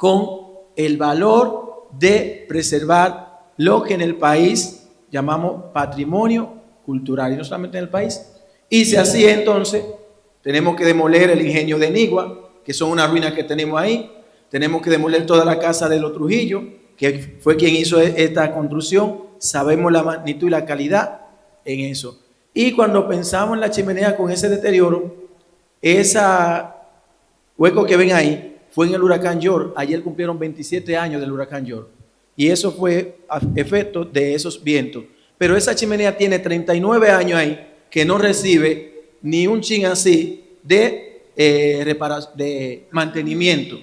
con el valor de preservar lo que en el país llamamos patrimonio cultural, y no solamente en el país. Y si así entonces, tenemos que demoler el ingenio de Nigua, que son unas ruinas que tenemos ahí. Tenemos que demoler toda la casa de los Trujillo, que fue quien hizo esta construcción. Sabemos la magnitud y la calidad en eso. Y cuando pensamos en la chimenea con ese deterioro, ese hueco que ven ahí fue en el huracán George. Ayer cumplieron 27 años del huracán George. Y eso fue a efecto de esos vientos. Pero esa chimenea tiene 39 años ahí que no recibe ni un chin así de mantenimiento.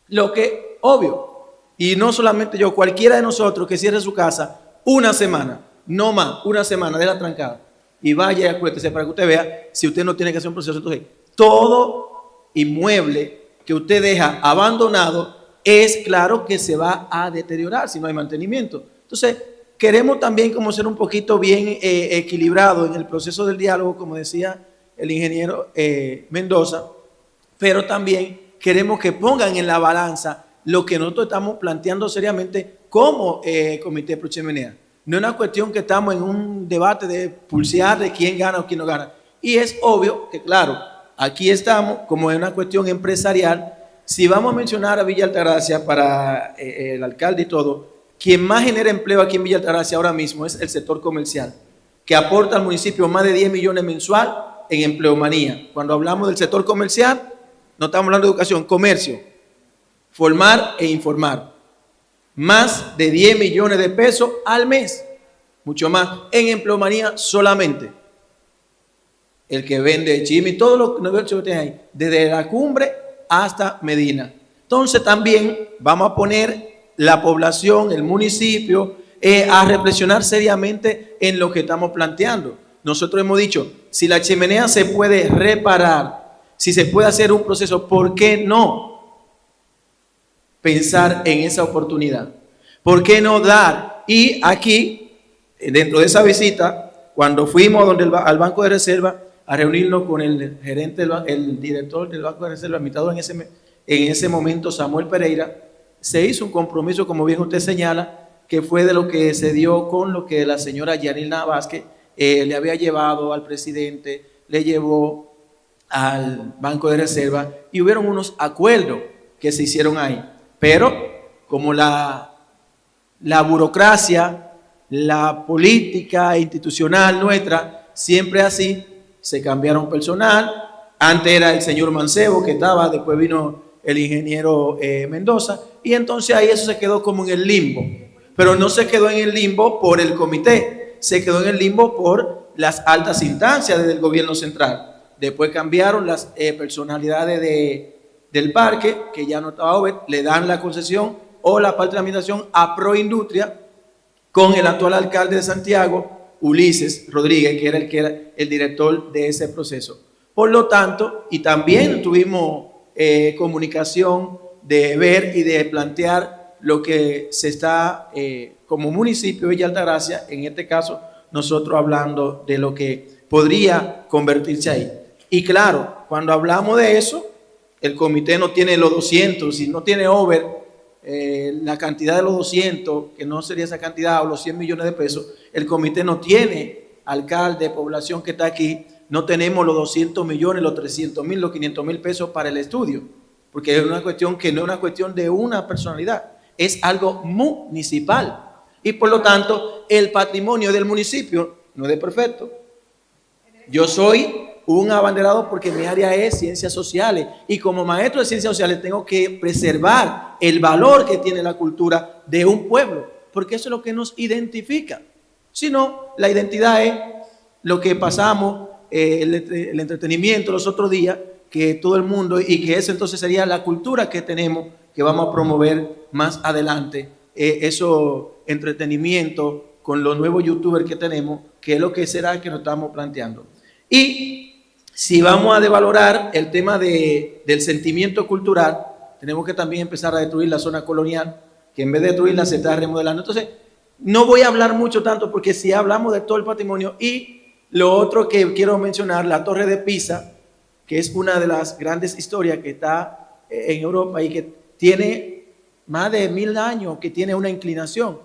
Lo que, obvio, y no solamente yo, cualquiera de nosotros que cierre su casa una semana, no más, una semana de la trancada, y vaya y acuérdese para que usted vea si usted no tiene que hacer un proceso. Entonces, todo inmueble que usted deja abandonado es claro que se va a deteriorar si no hay mantenimiento. Entonces, queremos también como ser un poquito bien equilibrado en el proceso del diálogo, como decía el ingeniero Mendoza, pero también queremos que pongan en la balanza lo que nosotros estamos planteando seriamente como Comité Pro Chimenea. No es una cuestión que estamos en un debate de pulsear de quién gana o quién no gana. Y es obvio que, claro, aquí estamos como en una cuestión empresarial. Si vamos a mencionar a Villa Altagracia para el alcalde y todo, quien más genera empleo aquí en Villa Altagracia ahora mismo es el sector comercial, que aporta al municipio más de 10 millones mensual en empleomanía. Cuando hablamos del sector comercial, no estamos hablando de educación, comercio, formar e informar. Más de 10 millones de pesos al mes, mucho más, en empleomanía solamente. El que vende chimi, todos los negocios que tienen ahí, desde la Cumbre hasta Medina. Entonces también vamos a poner la población, el municipio, a reflexionar seriamente en lo que estamos planteando. Nosotros hemos dicho, si la chimenea se puede reparar, si se puede hacer un proceso, ¿por qué no pensar en esa oportunidad? ¿Por qué no dar? Y aquí, dentro de esa visita, cuando fuimos al Banco de Reserva a reunirnos con el gerente, el director del Banco de Reserva, invitado en ese momento, Samuel Pereira, se hizo un compromiso, como bien usted señala, que fue de lo que se dio con lo que la señora Yanilna Vázquez le había llevado al presidente, le llevó al Banco de Reserva, y hubieron unos acuerdos que se hicieron ahí. Pero como la burocracia, la política institucional nuestra, siempre así, se cambiaron personal. Antes era el señor Mancebo que estaba, después vino el ingeniero Mendoza, y entonces ahí eso se quedó como en el limbo. Pero no se quedó en el limbo por el comité, se quedó en el limbo por las altas instancias del gobierno central. Después cambiaron las personalidades del parque, que ya no estaba Over, le dan la concesión o la parte de la administración a Proindustria con el actual alcalde de Santiago, Ulises Rodríguez, que era el director de ese proceso. Por lo tanto, y también tuvimos comunicación de ver y de plantear lo que se está como municipio de Villa Altagracia, en este caso nosotros hablando de lo que podría convertirse ahí. Y claro, cuando hablamos de eso, el comité no tiene los 200, si no tiene over la cantidad de los 200, que no sería esa cantidad, o los 100 millones de pesos, el comité no tiene alcalde, población que está aquí, no tenemos los 200 millones, los 300 mil, los 500 mil pesos para el estudio, porque es una cuestión que no es una cuestión de una personalidad, es algo municipal. Y por lo tanto, el patrimonio del municipio no es perfecto. Yo soy un abanderado porque mi área es ciencias sociales, y como maestro de ciencias sociales tengo que preservar el valor que tiene la cultura de un pueblo, porque eso es lo que nos identifica. Si no, la identidad es lo que pasamos, el entretenimiento los otros días, que todo el mundo, y que eso entonces sería la cultura que tenemos, que vamos a promover más adelante, eso entretenimiento con los nuevos youtubers que tenemos, que es lo que será que nos estamos planteando. Y si vamos a devalorar el tema del sentimiento cultural, tenemos que también empezar a destruir la zona colonial, que en vez de destruirla se está remodelando. Entonces, no voy a hablar mucho tanto, porque si hablamos de todo el patrimonio, y lo otro que quiero mencionar, la Torre de Pisa, que es una de las grandes historias que está en Europa y que tiene más de 1000 años que tiene una inclinación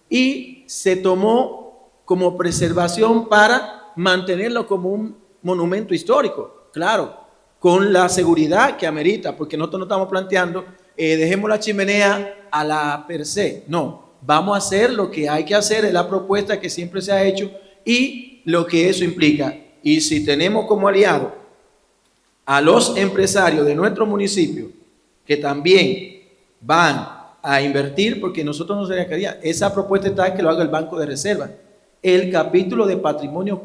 y se tomó como preservación para mantenerlo como un monumento histórico, claro, con la seguridad que amerita, porque nosotros no estamos planteando dejemos la chimenea a la per se, no, vamos a hacer lo que hay que hacer, es la propuesta que siempre se ha hecho y lo que eso implica. Y si tenemos como aliado a los empresarios de nuestro municipio que también van a invertir, porque nosotros no sería quería, esa propuesta está que lo haga el Banco de Reserva. El capítulo de patrimonio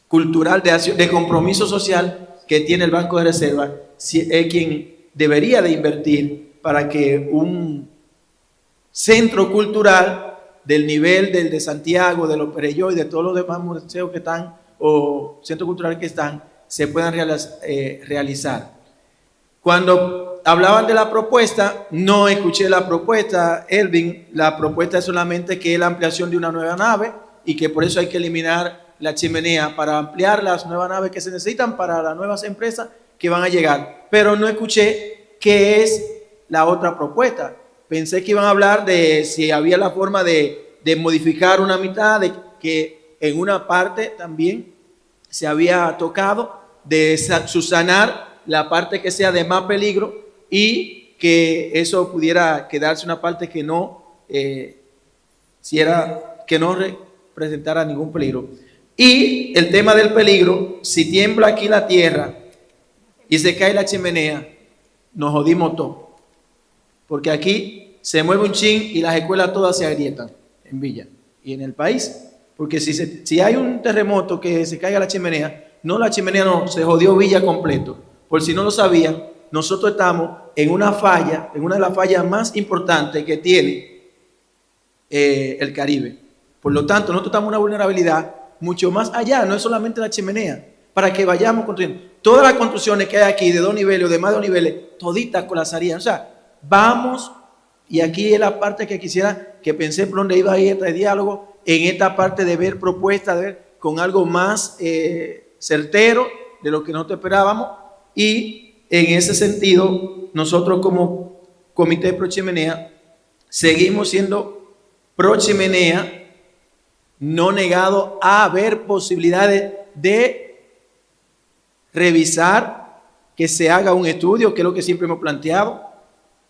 cultural de compromiso social que tiene el Banco de Reserva es quien debería de invertir para que un centro cultural del nivel del de Santiago, de los Perelló y de todos los demás museos que están o centros culturales que están, se puedan realizar. Cuando hablaban de la propuesta, no escuché la propuesta, Elvin. La propuesta es solamente que es la ampliación de una nueva nave y que por eso hay que eliminar la chimenea para ampliar las nuevas naves que se necesitan para las nuevas empresas que van a llegar. Pero no escuché qué es la otra propuesta. Pensé que iban a hablar de si había la forma de modificar una mitad, de que en una parte también se había tocado de subsanar la parte que sea de más peligro y que eso pudiera quedarse una parte que no, que no representara ningún peligro. Y el tema del peligro, si tiembla aquí la tierra y se cae la chimenea, nos jodimos todo. Porque aquí se mueve un chin y las escuelas todas se agrietan en Villa y en el país. Porque si hay un terremoto que se caiga la chimenea, la chimenea no, se jodió Villa completo. Por si no lo sabían, nosotros estamos en una falla, en una de las fallas más importantes que tiene el Caribe. Por lo tanto, nosotros estamos en una vulnerabilidad mucho más allá, no es solamente la chimenea, para que vayamos construyendo. Todas las construcciones que hay aquí de 2 niveles o de más de 2 niveles, toditas colapsarían. O sea, vamos, y aquí es la parte que quisiera, que pensé por dónde iba a ir este diálogo, en esta parte de ver propuestas, de ver con algo más certero de lo que nosotros esperábamos. Y en ese sentido, nosotros como Comité Pro Chimenea seguimos siendo pro chimenea, no negado a ver posibilidades de revisar, que se haga un estudio, que es lo que siempre hemos planteado,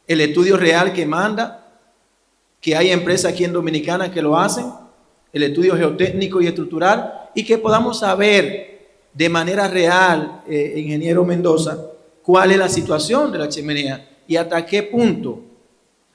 el estudio real que manda, que hay empresas aquí en Dominicana que lo hacen, el estudio geotécnico y estructural, y que podamos saber de manera real, ingeniero Mendoza, cuál es la situación de la chimenea y hasta qué punto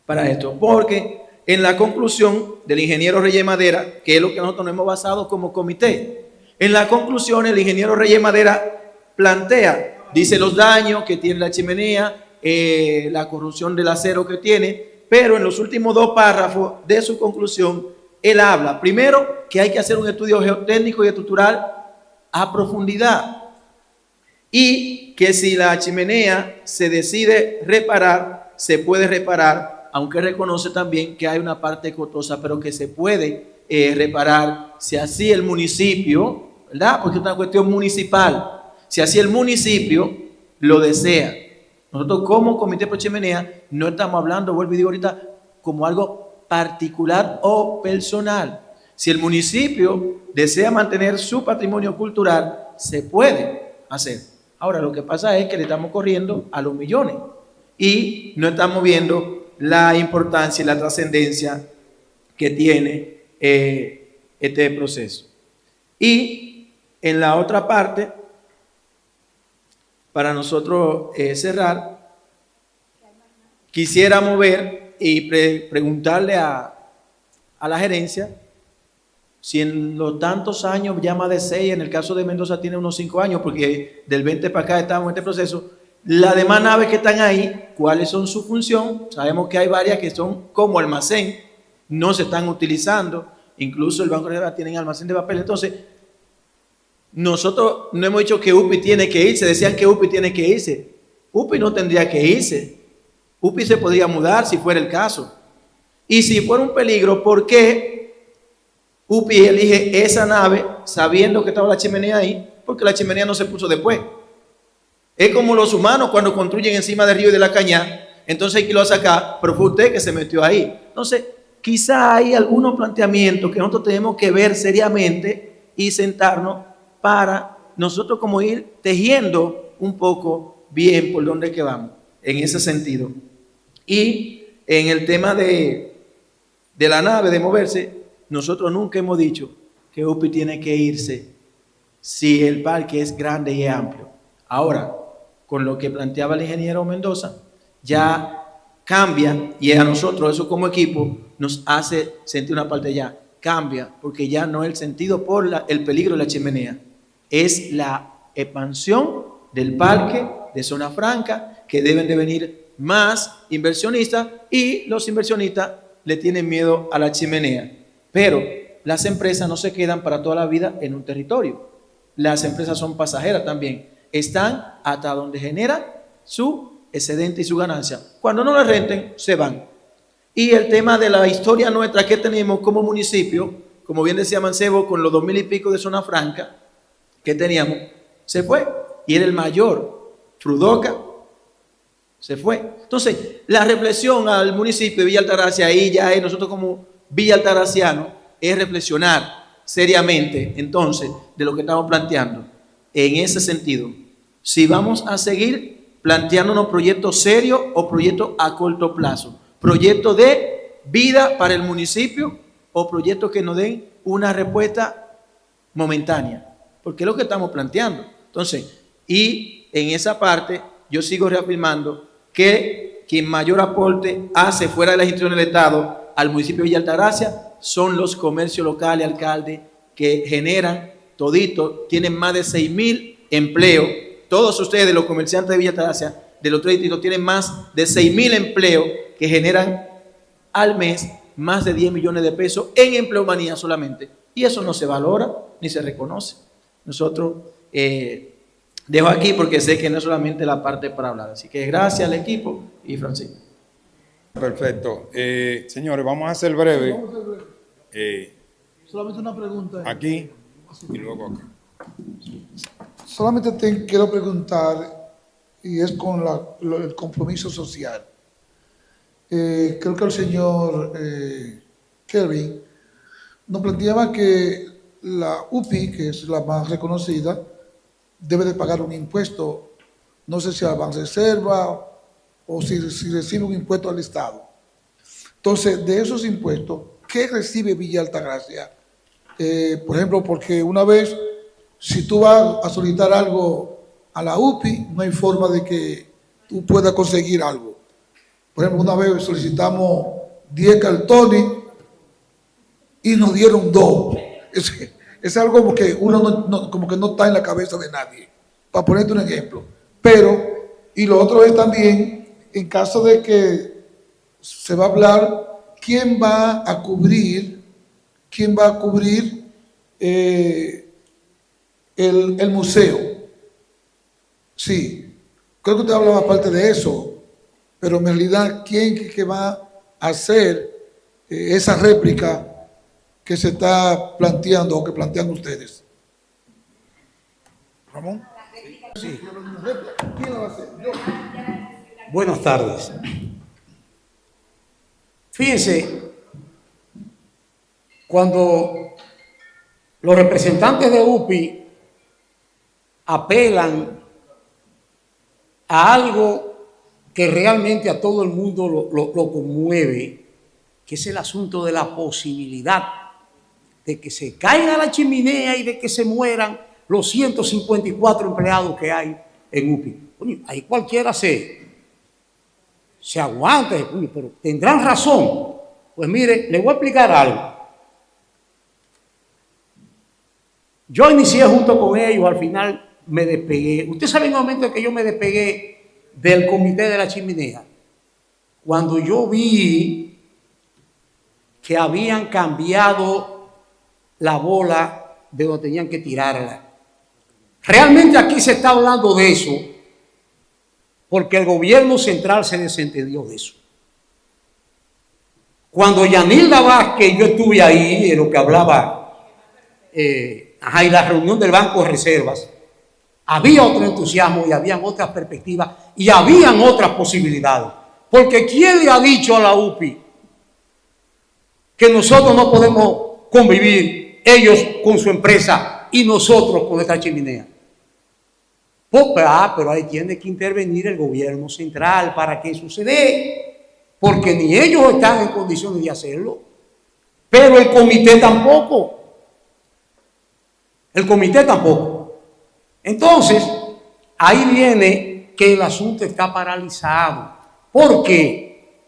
para esto. Porque en la conclusión del ingeniero Reyes Madera, que es lo que nosotros nos hemos basado como comité, en la conclusión el ingeniero Reyes Madera plantea, dice los daños que tiene la chimenea, la corrosión del acero que tiene, pero en los últimos 2 párrafos de su conclusión, él habla, primero, que hay que hacer un estudio geotécnico y estructural a profundidad y que si la chimenea se decide reparar, se puede reparar, aunque reconoce también que hay una parte costosa, pero que se puede reparar si así el municipio, ¿verdad? Porque es una cuestión municipal, si así el municipio lo desea. Nosotros como Comité Pro Chimenea no estamos hablando, vuelvo y digo ahorita, como algo particular o personal. Si el municipio desea mantener su patrimonio cultural, se puede hacer. Ahora, lo que pasa es que le estamos corriendo a los millones y no estamos viendo la importancia y la trascendencia que tiene este proceso. Y en la otra parte, para nosotros cerrar, quisiéramos ver y preguntarle a la gerencia si en los tantos años, ya más de 6, en el caso de Mendoza tiene unos 5 años, porque del 20 para acá estamos en este proceso, las demás naves que están ahí, ¿cuáles son su función? Sabemos que hay varias que son como almacén, no se están utilizando, incluso el Banco de Reserva tiene almacén de papel. Entonces, nosotros no hemos dicho que UPI tiene que irse, decían que UPI tiene que irse. UPI no tendría que irse. UPI se podría mudar si fuera el caso. Y si fuera un peligro, ¿por qué UPI elige esa nave sabiendo que estaba la chimenea ahí? Porque la chimenea no se puso después. Es como los humanos cuando construyen encima del río y de la cañada, entonces hay que irlo a sacar, pero fue usted que se metió ahí. Entonces, quizá hay algunos planteamientos que nosotros tenemos que ver seriamente y sentarnos para nosotros como ir tejiendo un poco bien por dónde que vamos, en ese sentido. Y en el tema de la nave, de moverse, nosotros nunca hemos dicho que UPI tiene que irse si el parque es grande y amplio. Ahora, con lo que planteaba el ingeniero Mendoza, ya cambia, y a nosotros eso como equipo nos hace sentir una parte ya, cambia, porque ya no es el sentido por el peligro de la chimenea, es la expansión del parque de Zona Franca, que deben de venir más inversionistas, y los inversionistas le tienen miedo a la chimenea. Pero las empresas no se quedan para toda la vida en un territorio. Las empresas son pasajeras también. Están hasta donde genera su excedente y su ganancia. Cuando no la renten, se van. Y el tema de la historia nuestra que tenemos como municipio, como bien decía Mancebo, con los 2000 y pico de Zona Franca que teníamos, se fue. Y era el mayor. Frudoca se fue. Entonces, la reflexión al municipio de Villa Altagracia, ahí ya es, nosotros como Villa Altagraciano, es reflexionar seriamente, entonces, de lo que estamos planteando. En ese sentido, si vamos a seguir planteándonos proyectos serios o proyectos a corto plazo, proyectos de vida para el municipio o proyectos que nos den una respuesta momentánea, porque es lo que estamos planteando. Entonces, y en esa parte, yo sigo reafirmando que quien mayor aporte hace fuera de las instituciones del Estado al municipio de Villa Altagracia son los comercios locales, alcalde, que generan todito, tienen más de 6.000 empleos. Todos ustedes, los comerciantes de Villa Altagracia, de los tres distritos, tienen más de 6.000 empleos que generan al mes más de 10 millones de pesos en empleomanía solamente. Y eso no se valora ni se reconoce. Nosotros dejo aquí porque sé que no es solamente la parte para hablar. Así que gracias al equipo y Francisco. Perfecto. Señores, vamos a ser breve. Solamente una pregunta. Aquí y luego acá. Solamente quiero preguntar, y es con el compromiso social. Creo que el señor Kevin nos planteaba que la UPI, que es la más reconocida, debe de pagar un impuesto, no sé si a Banreserva o si recibe un impuesto al Estado. Entonces, de esos impuestos, ¿qué recibe Villa Altagracia? Por ejemplo, porque una vez, si tú vas a solicitar algo a la UPI, no hay forma de que tú puedas conseguir algo. Por ejemplo, una vez solicitamos 10 cartones y nos dieron 2. Es algo como que uno como que no está en la cabeza de nadie, para ponerte un ejemplo. Pero, y lo otro es también, en caso de que se va a hablar, ¿quién va a cubrir el museo? Sí, creo que usted hablaba aparte de eso, pero en realidad, ¿quién que va a hacer esa réplica que se está planteando o que plantean ustedes? ¿Ramón? Sí. ¿Quién lo va a hacer? Yo. Buenas tardes. Fíjense, cuando los representantes de UPI apelan a algo que realmente a todo el mundo lo conmueve, que es el asunto de la posibilidad de que se caiga la chimenea y de que se mueran los 154 empleados que hay en UPI. Oye, ahí cualquiera se aguanta, pero tendrán razón. Pues mire, le voy a explicar algo. Yo inicié junto con ellos, al final me despegué. Usted sabe en el momento en que yo me despegué del comité de la chimenea, cuando yo vi que habían cambiado la bola de donde tenían que tirarla. Realmente aquí se está hablando de eso porque el gobierno central se desentendió de eso. Cuando Yanilda Vázquez, yo estuve ahí en lo que hablaba, y la reunión del Banco de Reservas, había otro entusiasmo y habían otras perspectivas y habían otras posibilidades. Porque ¿quién le ha dicho a la UPI que nosotros no podemos convivir, ellos con su empresa y nosotros con nuestra chimenea? Pero ahí tiene que intervenir el gobierno central para que eso se dé, porque ni ellos están en condiciones de hacerlo, pero el comité tampoco. El comité tampoco. Entonces, ahí viene que el asunto está paralizado. ¿Por qué?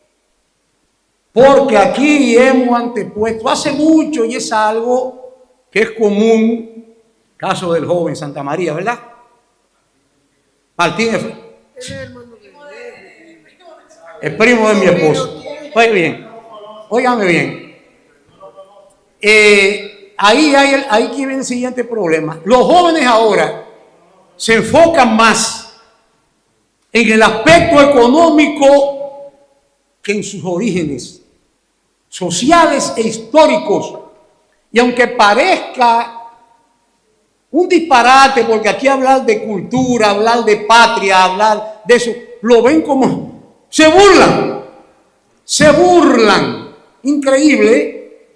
Porque aquí hemos antepuesto hace mucho, y es algo que es común, caso del joven Santa María, ¿verdad? Martínez, el primo de mi esposo. Oye bien, óigame bien. Ahí que viene el siguiente problema. Los jóvenes ahora se enfocan más en el aspecto económico que en sus orígenes sociales e históricos. Y aunque parezca un disparate, porque aquí hablar de cultura, hablar de patria, hablar de eso, lo ven como, se burlan, increíble,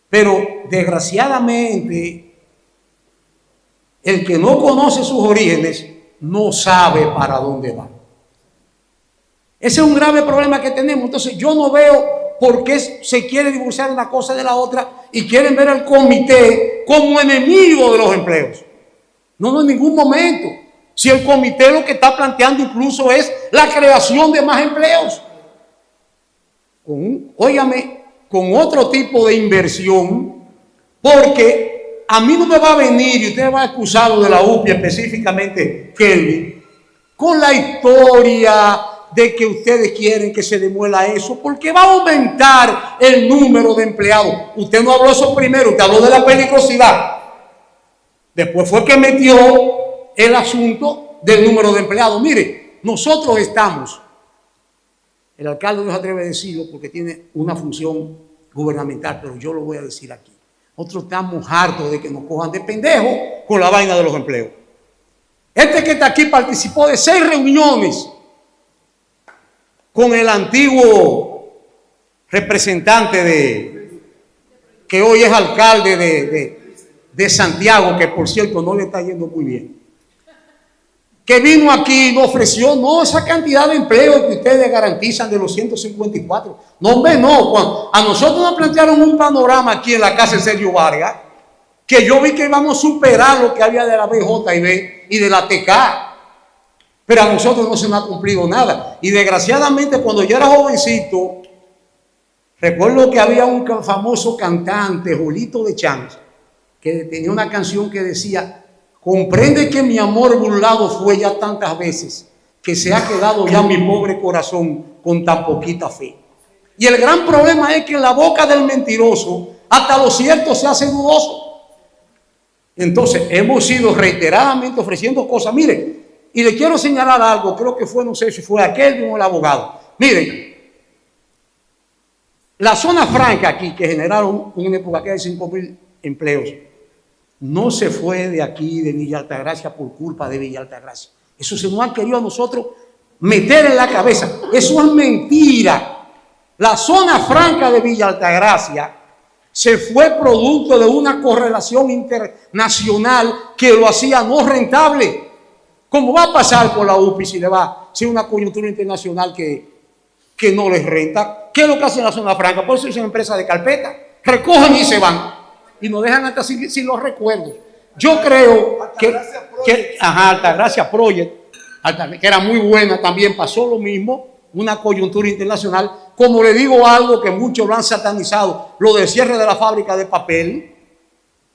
pero desgraciadamente el que no conoce sus orígenes no sabe para dónde va. Ese es un grave problema que tenemos. Entonces yo no veo por qué se quiere divorciar una cosa de la otra y quieren ver al comité como enemigo de los empleos. No, en ningún momento. Si el comité lo que está planteando incluso es la creación de más empleos. Con otro tipo de inversión, porque a mí no me va a venir, y usted va a excusarlo de la UPI específicamente, Kelvin, con la historia de que ustedes quieren que se demuela eso, porque va a aumentar el número de empleados. Usted no habló eso primero, usted habló de la peligrosidad. Después fue que metió el asunto del número de empleados. Mire, nosotros estamos, el alcalde no se atreve a decirlo porque tiene una función gubernamental, pero yo lo voy a decir aquí. Nosotros estamos hartos de que nos cojan de pendejos con la vaina de los empleos. Este que está aquí participó de 6 reuniones con el antiguo representante que hoy es alcalde de Santiago, que por cierto no le está yendo muy bien, que vino aquí y nos ofreció esa cantidad de empleos que ustedes garantizan de los 154. No. A nosotros nos plantearon un panorama aquí en la casa de Sergio Vargas, que yo vi que íbamos a superar lo que había de la BJB y de la TK. Pero a nosotros no se nos ha cumplido nada. Y desgraciadamente cuando yo era jovencito, recuerdo que había un famoso cantante, Julito de Chance, que tenía una canción que decía: comprende que mi amor burlado fue ya tantas veces, que se ha quedado ya mi pobre corazón con tan poquita fe. Y el gran problema es que en la boca del mentiroso hasta lo cierto se hace dudoso. Entonces hemos ido reiteradamente ofreciendo cosas. Mire, y le quiero señalar algo, creo que fue, no sé si fue aquel mismo el abogado. Miren, la zona franca aquí, que generaron una época que hay 5.000 empleos, no se fue de aquí, de Villa Altagracia, por culpa de Villa Altagracia. Eso se nos ha querido a nosotros meter en la cabeza. Eso es mentira. La zona franca de Villa Altagracia se fue producto de una correlación internacional que lo hacía no rentable. ¿Cómo va a pasar con la UPI si es una coyuntura internacional que no les renta? ¿Qué es lo que hace en la zona franca? Por eso es una empresa de carpeta. Recogen y se van. Y nos dejan hasta sin los recuerdos. Yo creo que Altagracia Project, que era muy buena, también pasó lo mismo, una coyuntura internacional. Como le digo algo que muchos lo han satanizado, lo del cierre de la fábrica de papel.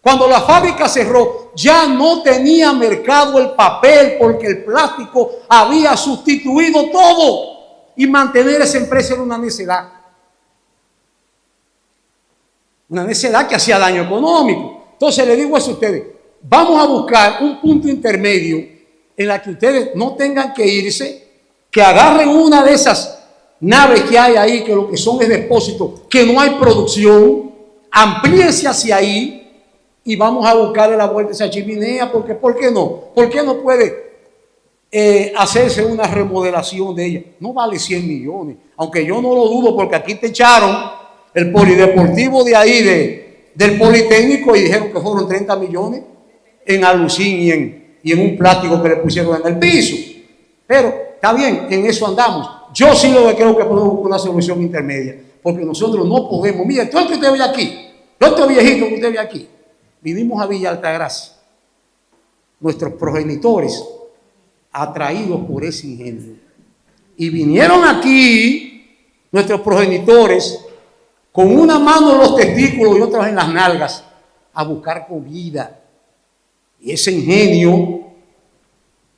Cuando la fábrica cerró, ya no tenía mercado el papel porque el plástico había sustituido todo. Y mantener esa empresa era una necedad. Una necedad que hacía daño económico. Entonces le digo eso a ustedes. Vamos a buscar un punto intermedio en la que ustedes no tengan que irse, que agarren una de esas naves que hay ahí, que lo que son es depósitos, que no hay producción, amplíense hacia ahí y vamos a buscarle la vuelta a esa chimenea, porque ¿por qué no? ¿Por qué no puede hacerse una remodelación de ella? No vale 100 millones, aunque yo no lo dudo, porque aquí te echaron el polideportivo de ahí, del Politécnico, y dijeron que fueron 30 millones en alucín y en un plástico que le pusieron en el piso. Pero está bien, en eso andamos. Yo sí lo que creo que podemos buscar una solución intermedia, porque nosotros no podemos. Mire, todo el que usted ve aquí, todo este viejito que usted ve aquí, vinimos a Villa Altagracia, nuestros progenitores, atraídos por ese ingenio. Y vinieron aquí nuestros progenitores con una mano en los testículos y otra en las nalgas a buscar comida. Y ese ingenio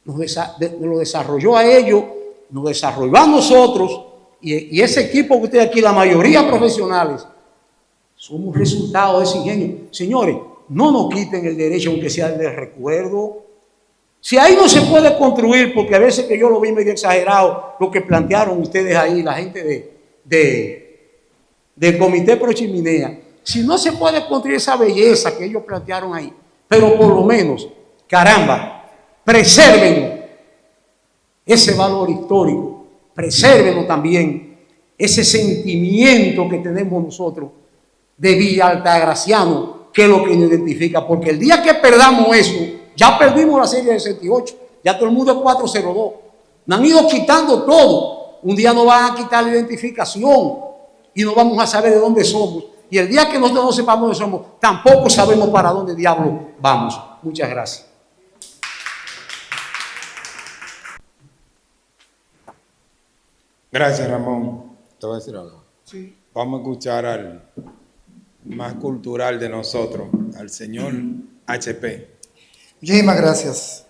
nos lo desarrolló a ellos, nos desarrolló a nosotros, y ese equipo que usted aquí, la mayoría profesionales, somos resultado de ese ingenio. Señores, no nos quiten el derecho, aunque sea el de recuerdo. Si ahí no se puede construir, porque a veces que yo lo vi medio exagerado, lo que plantearon ustedes ahí, la gente del Comité Pro Chimenea, si no se puede construir esa belleza que ellos plantearon ahí, pero por lo menos, caramba, presérvenlo ese valor histórico, presérvenlo también ese sentimiento que tenemos nosotros de Villa Altagraciano, que es lo que nos identifica, porque el día que perdamos eso, ya perdimos la serie de 68, ya todo el mundo es 402, nos han ido quitando todo. Un día nos van a quitar la identificación y no vamos a saber de dónde somos, y el día que nosotros no sepamos dónde somos, tampoco sabemos para dónde diablo vamos. Muchas gracias. Gracias, Ramón. Te voy a decir algo. Sí. Vamos a escuchar al más cultural de nosotros, al señor HP. Muchísimas gracias.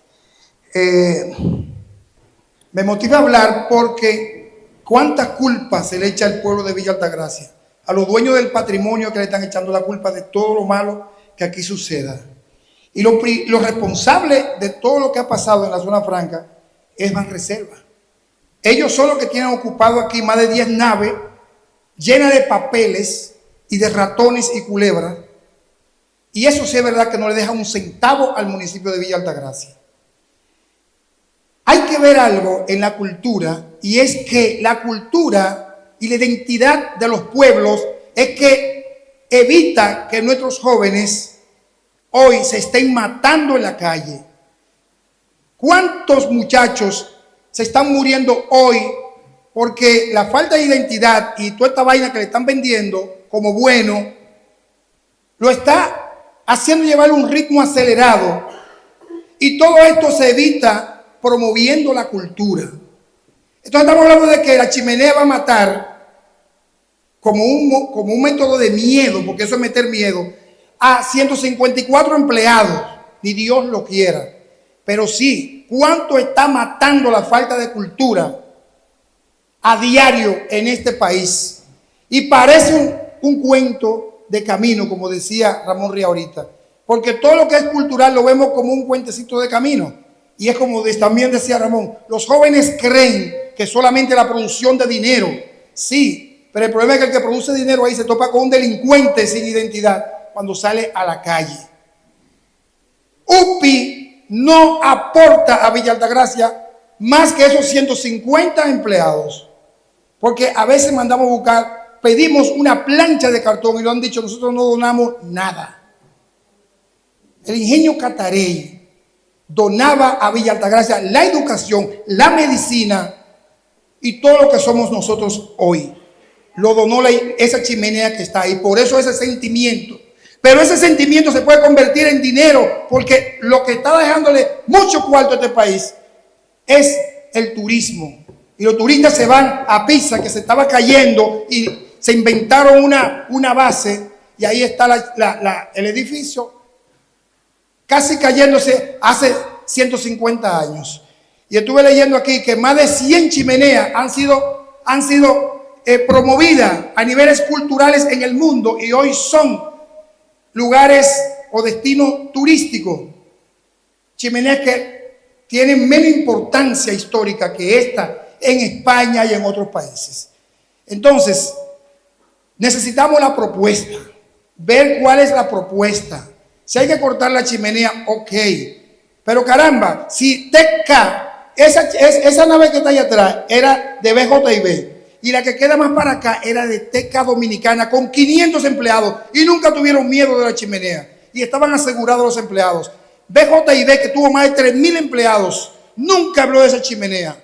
Me motiva a hablar porque cuánta culpa se le echa al pueblo de Villa Altagracia, a los dueños del patrimonio, que le están echando la culpa de todo lo malo que aquí suceda. Y lo responsable de todo lo que ha pasado en la zona franca es Banreserva. Ellos son los que tienen ocupado aquí más de 10 naves llenas de papeles y de ratones y culebras. Y eso sí es verdad que no le deja un centavo al municipio de Villa Altagracia. Hay que ver algo en la cultura, y es que la cultura y la identidad de los pueblos es que evita que nuestros jóvenes hoy se estén matando en la calle. ¿Cuántos muchachos se están muriendo hoy porque la falta de identidad y toda esta vaina que le están vendiendo como bueno lo está haciendo llevar un ritmo acelerado? Y todo esto se evita promoviendo la cultura. Entonces estamos hablando de que la chimenea va a matar como un método de miedo, porque eso es meter miedo, a 154 empleados, ni Dios lo quiera. Pero sí, ¿cuánto está matando la falta de cultura a diario en este país? Y parece un cuento de camino, como decía Ramón Ría ahorita, porque todo lo que es cultural lo vemos como un cuentecito de camino. Y es como también decía Ramón, los jóvenes creen que solamente la producción de dinero, sí, pero el problema es que el que produce dinero ahí se topa con un delincuente sin identidad cuando sale a la calle. UPI no aporta a Villa Altagracia más que esos 150 empleados, porque a veces mandamos a buscar, pedimos una plancha de cartón y lo han dicho, nosotros no donamos nada. El ingenio Catarey donaba a Villa Altagracia la educación, la medicina y todo lo que somos nosotros hoy. Lo donó esa chimenea que está ahí. Por eso ese sentimiento. Pero ese sentimiento se puede convertir en dinero, porque lo que está dejándole mucho cuarto a este país es el turismo. Y los turistas se van a Pisa, que se estaba cayendo, y se inventaron una base, y ahí está el edificio casi cayéndose hace 150 años. Y estuve leyendo aquí que más de 100 chimeneas han sido promovidas a niveles culturales en el mundo, y hoy son lugares o destinos turísticos. Chimeneas que tienen menos importancia histórica que esta en España y en otros países. Entonces, necesitamos la propuesta, ver cuál es la propuesta. Si hay que cortar la chimenea, ok. Pero caramba, si TK, esa nave que está ahí atrás era de BJIB y la que queda más para acá era de TK Dominicana con 500 empleados y nunca tuvieron miedo de la chimenea y estaban asegurados los empleados. BJIB, que tuvo más de 3.000 empleados, nunca habló de esa chimenea.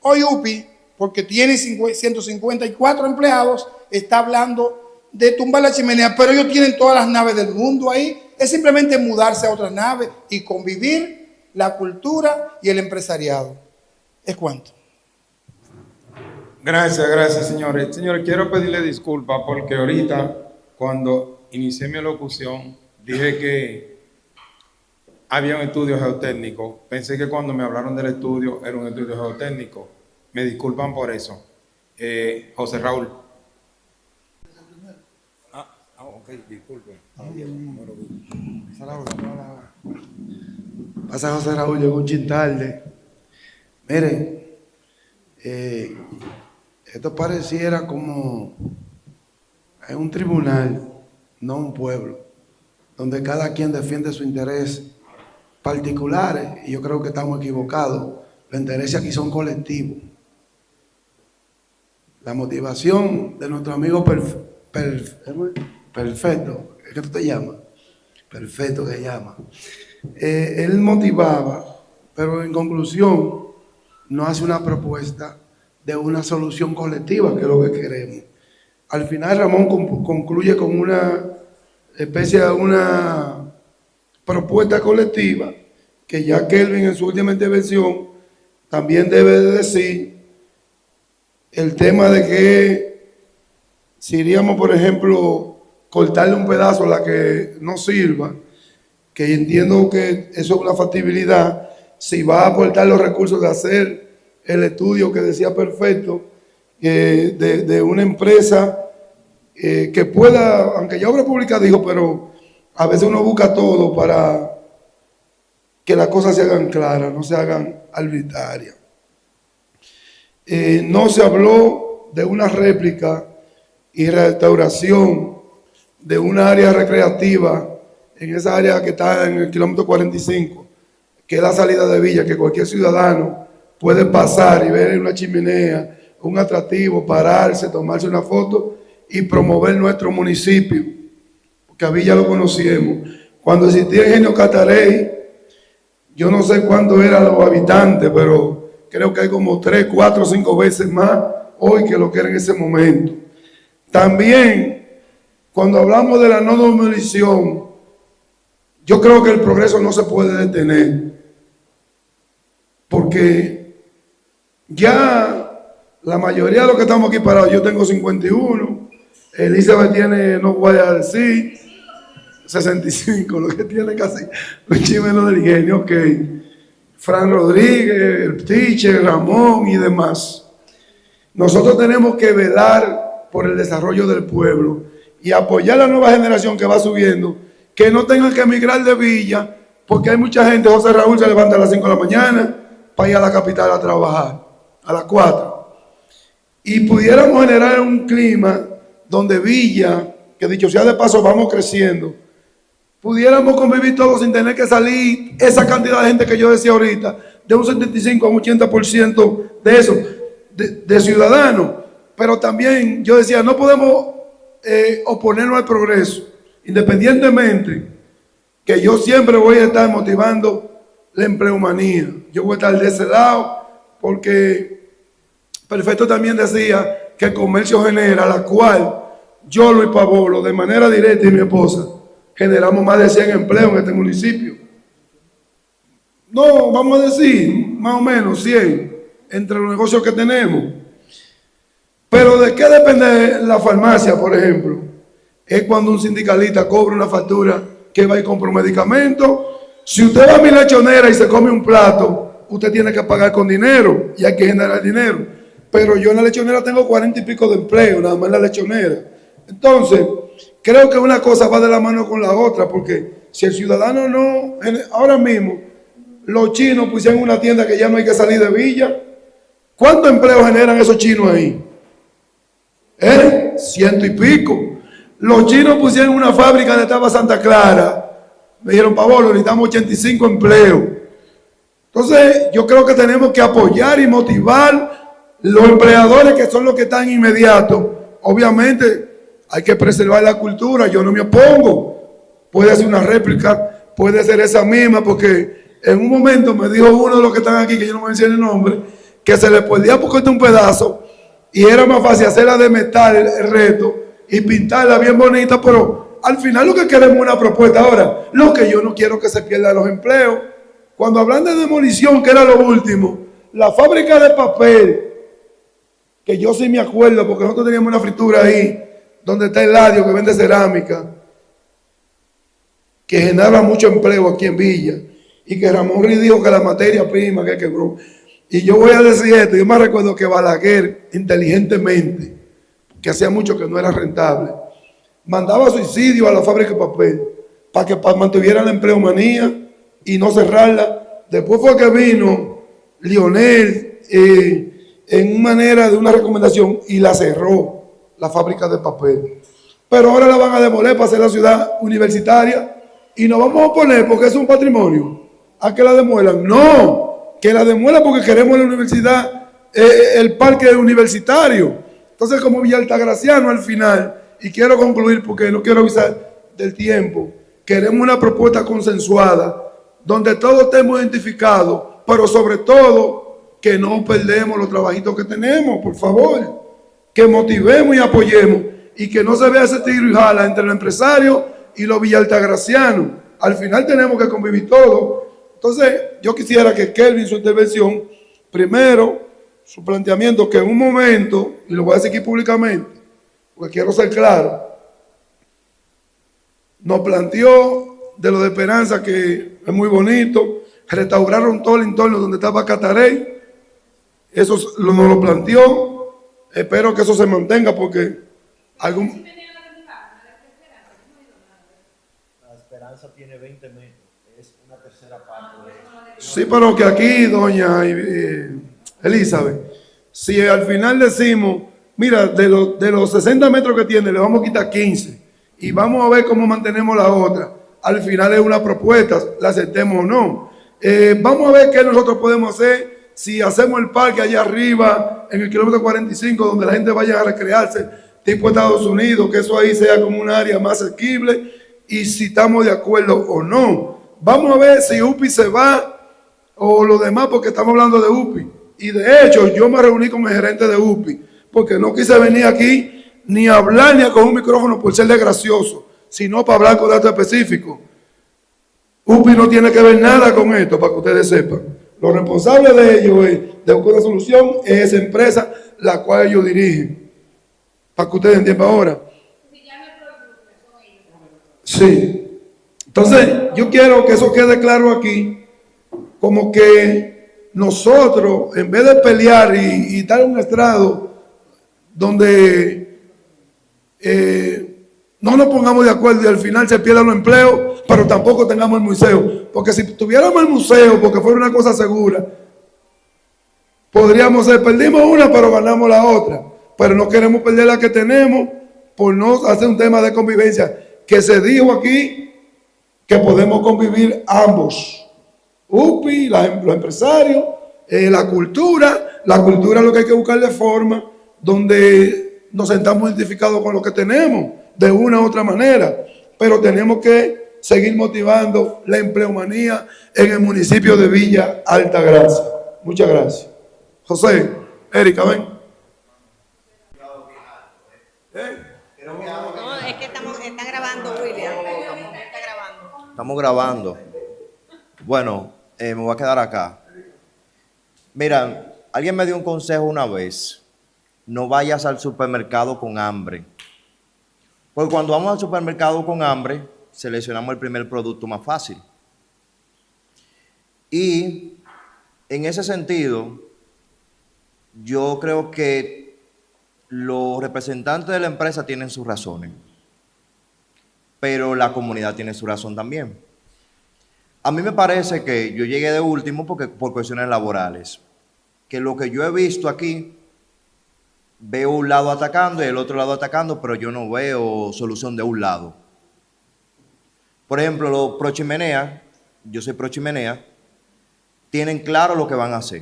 Hoy UPI, porque tiene 154 empleados, está hablando de tumbar la chimenea, pero ellos tienen todas las naves del mundo ahí. Es simplemente mudarse a otra nave y convivir la cultura y el empresariado. ¿Es cuánto? Gracias, señores. Señores, quiero pedirle disculpas porque ahorita, cuando inicié mi locución, dije que había un estudio geotécnico. Pensé que cuando me hablaron del estudio era un estudio geotécnico. Me disculpan por eso. José Raúl. Ok, disculpen. Pasa José Raúl, llegó un chin tarde. Miren, esto pareciera como en un tribunal, no un pueblo, donde cada quien defiende su interés particulares, y yo creo que estamos equivocados. Los intereses aquí son colectivos. La motivación de nuestro amigo Perfecto, ¿es que tú te llamas? Perfecto que llama. Él motivaba, pero en conclusión no hace una propuesta de una solución colectiva, que es lo que queremos. Al final Ramón concluye con una especie de una propuesta colectiva que ya Kelvin en su última intervención también debe de decir el tema de que si iríamos, por ejemplo, cortarle un pedazo a la que no sirva, que entiendo que eso es una factibilidad, si va a aportar los recursos de hacer el estudio que decía Perfecto, de una empresa que pueda, aunque ya Obra Pública dijo, pero a veces uno busca todo para que las cosas se hagan claras, no se hagan arbitrarias. No se habló de una réplica y restauración de una área recreativa en esa área que está en el kilómetro 45, que es la salida de Villa, que cualquier ciudadano puede pasar y ver una chimenea, un atractivo, pararse, tomarse una foto y promover nuestro municipio, porque a Villa lo conocíamos. Cuando existía Ingenio Catarey, yo no sé cuántos eran los habitantes, pero creo que hay como 3, 4, 5 veces más hoy que lo que era en ese momento. También, cuando hablamos de la no demolición, yo creo que el progreso no se puede detener, porque ya la mayoría de los que estamos aquí parados, yo tengo 51, Elizabeth tiene, no voy a decir, 65, lo que tiene casi los chimenos del ingenio, ok. Fran Rodríguez, el teacher, Ramón y demás. Nosotros tenemos que velar por el desarrollo del pueblo y apoyar a la nueva generación que va subiendo, que no tengan que emigrar de Villa, porque hay mucha gente. José Raúl se levanta a las 5 de la mañana para ir a la capital a trabajar, a las 4. Y pudiéramos generar un clima donde Villa, que dicho sea de paso vamos creciendo, pudiéramos convivir todos sin tener que salir esa cantidad de gente que yo decía ahorita, de un 75 a un 80% de eso, de ciudadanos. Pero también yo decía, no podemos oponernos al progreso, independientemente que yo siempre voy a estar motivando la empleomanía. Yo voy a estar de ese lado, porque Perfecto también decía que el comercio genera, la cual yo, Luis Pavolo, de manera directa, y mi esposa, generamos más de 100 empleos en este municipio. No, vamos a decir, más o menos 100 entre los negocios que tenemos. Pero ¿de qué depende la farmacia, por ejemplo? Es cuando un sindicalista cobra una factura que va y compra un medicamento. Si usted va a mi lechonera y se come un plato, usted tiene que pagar con dinero y hay que generar dinero. Pero yo en la lechonera tengo 40 y pico de empleo, nada más en la lechonera. Entonces, creo que una cosa va de la mano con la otra, porque si el ciudadano no, ahora mismo, los chinos pusieron una tienda que ya no hay que salir de Villa. ¿Cuántos empleos generan esos chinos ahí? 100 y pico. Los chinos pusieron una fábrica de Taba Santa Clara, me dijeron, Paolo, necesitamos 85 empleos. Entonces, yo creo que tenemos que apoyar y motivar los empleadores que son los que están inmediatos. Obviamente, hay que preservar la cultura, yo no me opongo. Puede ser una réplica, puede ser esa misma, porque en un momento me dijo uno de los que están aquí, que yo no mencioné el nombre, que se le podía cortar un pedazo y era más fácil hacerla de metal el reto y pintarla bien bonita, pero al final lo que queremos es una propuesta. Ahora, lo que yo no quiero que se pierdan los empleos. Cuando hablan de demolición, que era lo último, la fábrica de papel, que yo sí me acuerdo, porque nosotros teníamos una fritura ahí, donde está el Ladio que vende cerámica, que generaba mucho empleo aquí en Villa, y que Ramón Ruiz dijo que la materia prima que quebró. Y yo voy a decir esto, yo me recuerdo que Balaguer, inteligentemente, que hacía mucho que no era rentable, mandaba suicidio a la fábrica de papel, para que mantuvieran la empleomanía y no cerrarla. Después fue que vino Lionel en manera de una recomendación y la cerró, la fábrica de papel. Pero ahora la van a demoler para hacer la ciudad universitaria y nos vamos a oponer porque es un patrimonio a que la demuelan. No, que la demuelan porque queremos la universidad, el parque universitario. Entonces, como Villa Altagraciano al final, y quiero concluir porque no quiero avisar del tiempo, queremos una propuesta consensuada donde todos estemos identificados, pero sobre todo que no perdemos los trabajitos que tenemos, por favor, que motivemos y apoyemos y que no se vea ese tiro y jala entre los empresarios y los villaltagracianos. Al final tenemos que convivir todos. Entonces, yo quisiera que Kelvin, su intervención, primero, su planteamiento, que en un momento, y lo voy a decir aquí públicamente, porque quiero ser claro, nos planteó de lo de Esperanza, que es muy bonito, restauraron todo el entorno donde estaba Catarey, eso nos lo planteó, espero que eso se mantenga porque algún... La Esperanza tiene 20 metros, es una tercera parte de eso. Sí, pero que aquí, doña Elizabeth, si al final decimos, mira, de los 60 metros que tiene, le vamos a quitar 15 y vamos a ver cómo mantenemos la otra. Al final es una propuesta, la aceptemos o no. Vamos a ver qué nosotros podemos hacer si hacemos el parque allá arriba, en el kilómetro 45, donde la gente vaya a recrearse, tipo Estados Unidos, que eso ahí sea como un área más asequible, y si estamos de acuerdo o no. Vamos a ver si UPI se va o lo demás, porque estamos hablando de UPI. Y de hecho, yo me reuní con el gerente de UPI, porque no quise venir aquí ni a hablar ni a coger un micrófono por serle gracioso, sino para hablar con datos específicos. UPI no tiene que ver nada con esto, para que ustedes sepan. Lo responsable de ellos de buscar una solución es esa empresa la cual ellos dirigen. Para que ustedes entiendan ahora. Sí. Entonces, yo quiero que eso quede claro aquí, como que nosotros, en vez de pelear y estar en un estrado donde no nos pongamos de acuerdo y al final se pierdan los empleos, pero tampoco tengamos el museo. Porque si tuviéramos el museo, porque fuera una cosa segura, podríamos ser, perdimos una, pero ganamos la otra. Pero no queremos perder la que tenemos por no hacer un tema de convivencia. Que se dijo aquí que podemos convivir ambos. UPI, los empresarios, la cultura es lo que hay que buscarle forma, donde nos sentamos identificados con lo que tenemos, de una u otra manera. Pero tenemos que seguir motivando la empleomanía en el municipio de Villa Altagracia. Muchas gracias. José, Erika, ven. No, es que está grabando, William. Está grabando. Estamos grabando. Bueno, me voy a quedar acá. Mira, alguien me dio un consejo una vez. No vayas al supermercado con hambre. Porque cuando vamos al supermercado con hambre, seleccionamos el primer producto más fácil. Y en ese sentido, yo creo que los representantes de la empresa tienen sus razones, pero la comunidad tiene su razón también. A mí me parece que yo llegué de último por cuestiones laborales, que lo que yo he visto aquí, veo un lado atacando y el otro lado atacando, pero yo no veo solución de un lado. Por ejemplo, los pro chimenea, yo soy pro chimenea, tienen claro lo que van a hacer.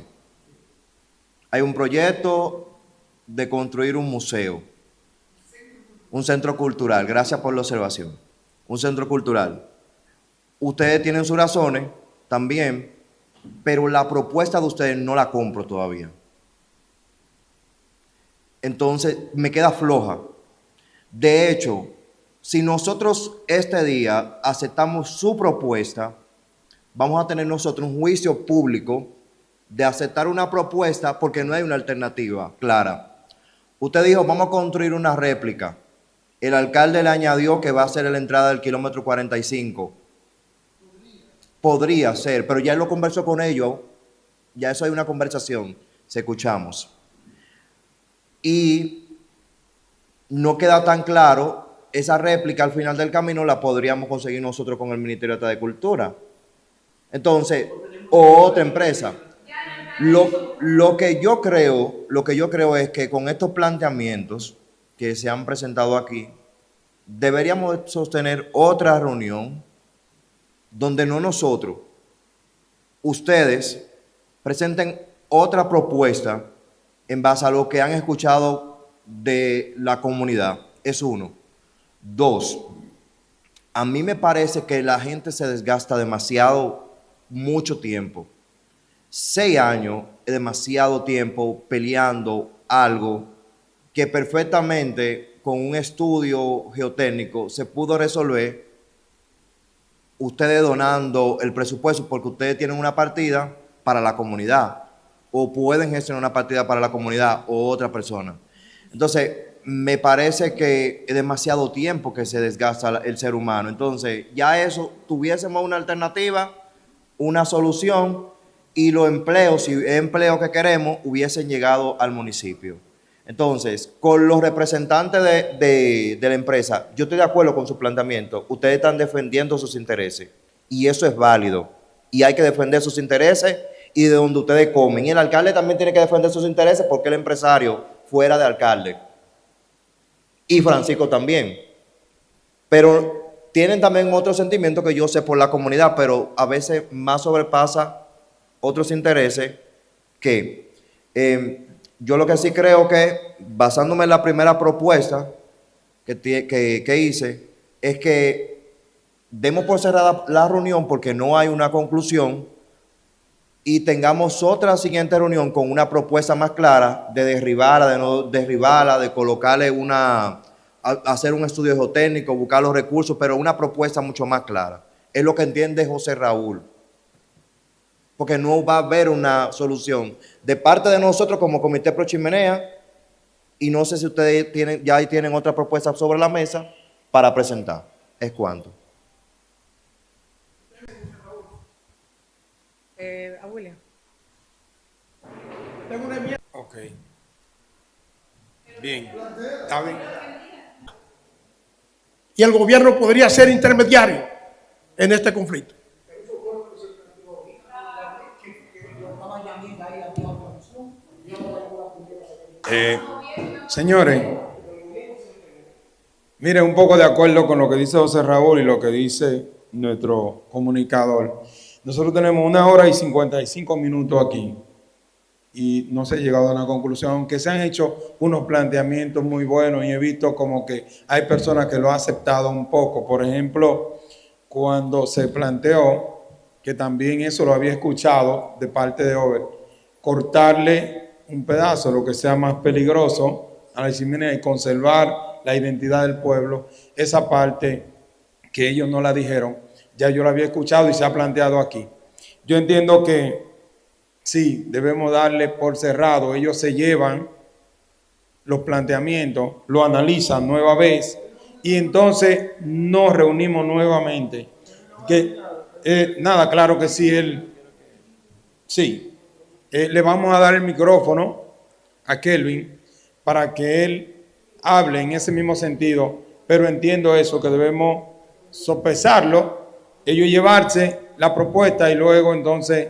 Hay un proyecto de construir un museo, un centro cultural, gracias por la observación, un centro cultural. Ustedes tienen sus razones también, pero la propuesta de ustedes no la compro todavía. Entonces, me queda floja. De hecho, si nosotros este día aceptamos su propuesta, vamos a tener nosotros un juicio público de aceptar una propuesta porque no hay una alternativa clara. Usted dijo, vamos a construir una réplica. El alcalde le añadió que va a ser la entrada del kilómetro 45. Podría ser, pero ya él lo conversó con ellos, ya eso hay una conversación, se escuchamos. Y no queda tan claro, esa réplica al final del camino la podríamos conseguir nosotros con el Ministerio de Cultura. Entonces, o otra empresa. Lo que yo creo es que con estos planteamientos que se han presentado aquí, deberíamos sostener otra reunión donde no nosotros, ustedes presenten otra propuesta en base a lo que han escuchado de la comunidad. Es uno. Dos, a mí me parece que la gente se desgasta demasiado, mucho tiempo. 6 años es demasiado tiempo peleando algo que perfectamente con un estudio geotécnico se pudo resolver, ustedes donando el presupuesto porque ustedes tienen una partida para la comunidad o pueden gestionar una partida para la comunidad o otra persona. Entonces, me parece que es demasiado tiempo que se desgasta el ser humano. Entonces, ya eso, tuviésemos una alternativa, una solución y los empleos, si es empleo que queremos, hubiesen llegado al municipio. Entonces, con los representantes de la empresa, yo estoy de acuerdo con su planteamiento. Ustedes están defendiendo sus intereses y eso es válido. Y hay que defender sus intereses y de donde ustedes comen. Y el alcalde también tiene que defender sus intereses porque el empresario fuera de alcalde. Y Francisco también. Pero tienen también otro sentimiento que yo sé por la comunidad, pero a veces más sobrepasa otros intereses que... yo lo que sí creo que, basándome en la primera propuesta que hice, es que demos por cerrada la reunión porque no hay una conclusión y tengamos otra siguiente reunión con una propuesta más clara de derribarla, de no derribarla, de colocarle hacer un estudio geotécnico, buscar los recursos, pero una propuesta mucho más clara. Es lo que entiende José Raúl. Porque no va a haber una solución de parte de nosotros como Comité Pro Chimenea y no sé si ustedes ya tienen otra propuesta sobre la mesa para presentar. ¿Es cuánto? A William. Ok. Bien. Está bien. Y el gobierno podría ser intermediario en este conflicto. Señores, miren, un poco de acuerdo con lo que dice José Raúl y lo que dice nuestro comunicador. Nosotros tenemos 1 hora y 55 minutos aquí y no se ha llegado a una conclusión, aunque se han hecho unos planteamientos muy buenos y he visto como que hay personas que lo han aceptado un poco. Por ejemplo, cuando se planteó, que también eso lo había escuchado de parte de Over, cortarle un pedazo, lo que sea más peligroso a la chimenea y conservar la identidad del pueblo, esa parte que ellos no la dijeron, ya yo la había escuchado y se ha planteado aquí. Yo entiendo que sí, debemos darle por cerrado, ellos se llevan los planteamientos, lo analizan nueva vez y entonces nos reunimos nuevamente. Nada, claro que sí, le vamos a dar el micrófono a Kelvin para que él hable en ese mismo sentido, pero entiendo eso, que debemos sopesarlo, ellos llevarse la propuesta y luego entonces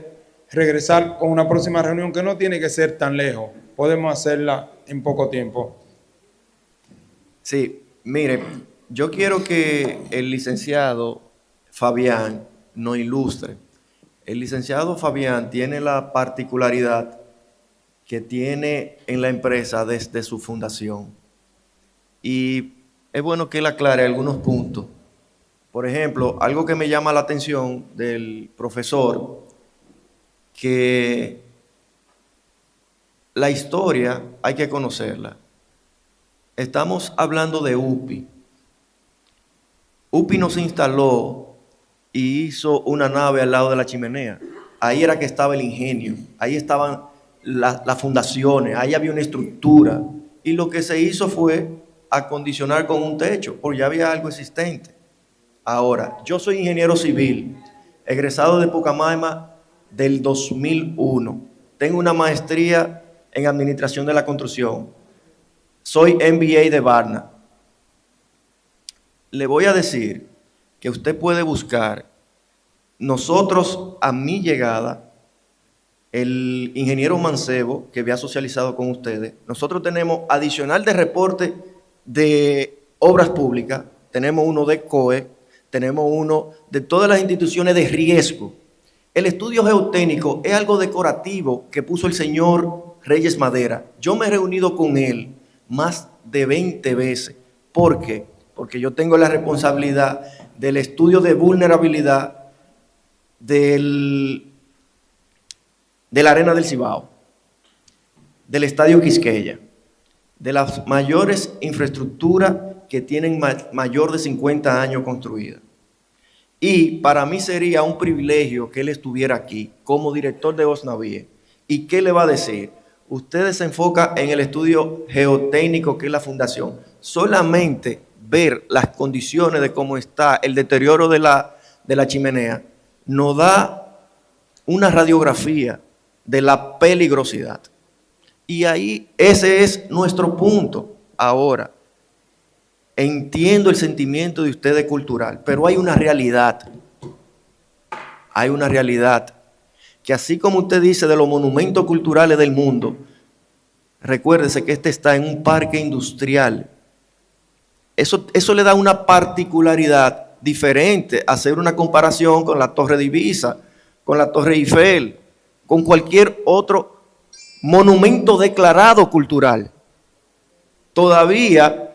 regresar con una próxima reunión que no tiene que ser tan lejos, podemos hacerla en poco tiempo. Sí, mire, yo quiero que el licenciado Fabián nos ilustre. El licenciado Fabián tiene la particularidad que tiene en la empresa desde su fundación. Y es bueno que él aclare algunos puntos. Por ejemplo, algo que me llama la atención del profesor, que la historia hay que conocerla. Estamos hablando de UPI. UPI no se instaló y hizo una nave al lado de la chimenea. Ahí era que estaba el ingenio, ahí estaban las fundaciones, ahí había una estructura. Y lo que se hizo fue acondicionar con un techo, porque ya había algo existente. Ahora, yo soy ingeniero civil, egresado de Pucamaima del 2001. Tengo una maestría en administración de la construcción. Soy MBA de Barna. Le voy a decir que usted puede buscar. Nosotros, a mi llegada, el ingeniero Mancebo, que había socializado con ustedes, nosotros tenemos adicional de reporte de obras públicas, tenemos uno de COE, tenemos uno de todas las instituciones de riesgo. El estudio geotécnico es algo decorativo que puso el señor Reyes Madera. Yo me he reunido con él más de 20 veces. ¿Por qué? Porque yo tengo la responsabilidad del estudio de vulnerabilidad de la Arena del Cibao, del Estadio Quisqueya, de las mayores infraestructuras que tienen mayor de 50 años construidas. Y para mí sería un privilegio que él estuviera aquí como director de OSNAVIE. ¿Y qué le va a decir? Ustedes se enfocan en el estudio geotécnico que es la fundación. Solamente ver las condiciones de cómo está el deterioro de la chimenea nos da una radiografía de la peligrosidad. Y ahí ese es nuestro punto. Ahora, entiendo el sentimiento de ustedes cultural, pero hay una realidad. Hay una realidad que así como usted dice de los monumentos culturales del mundo, recuérdese que este está en un parque industrial. Eso le da una particularidad diferente a hacer una comparación con la Torre de Ibiza, con la Torre Eiffel, con cualquier otro monumento declarado cultural. Todavía,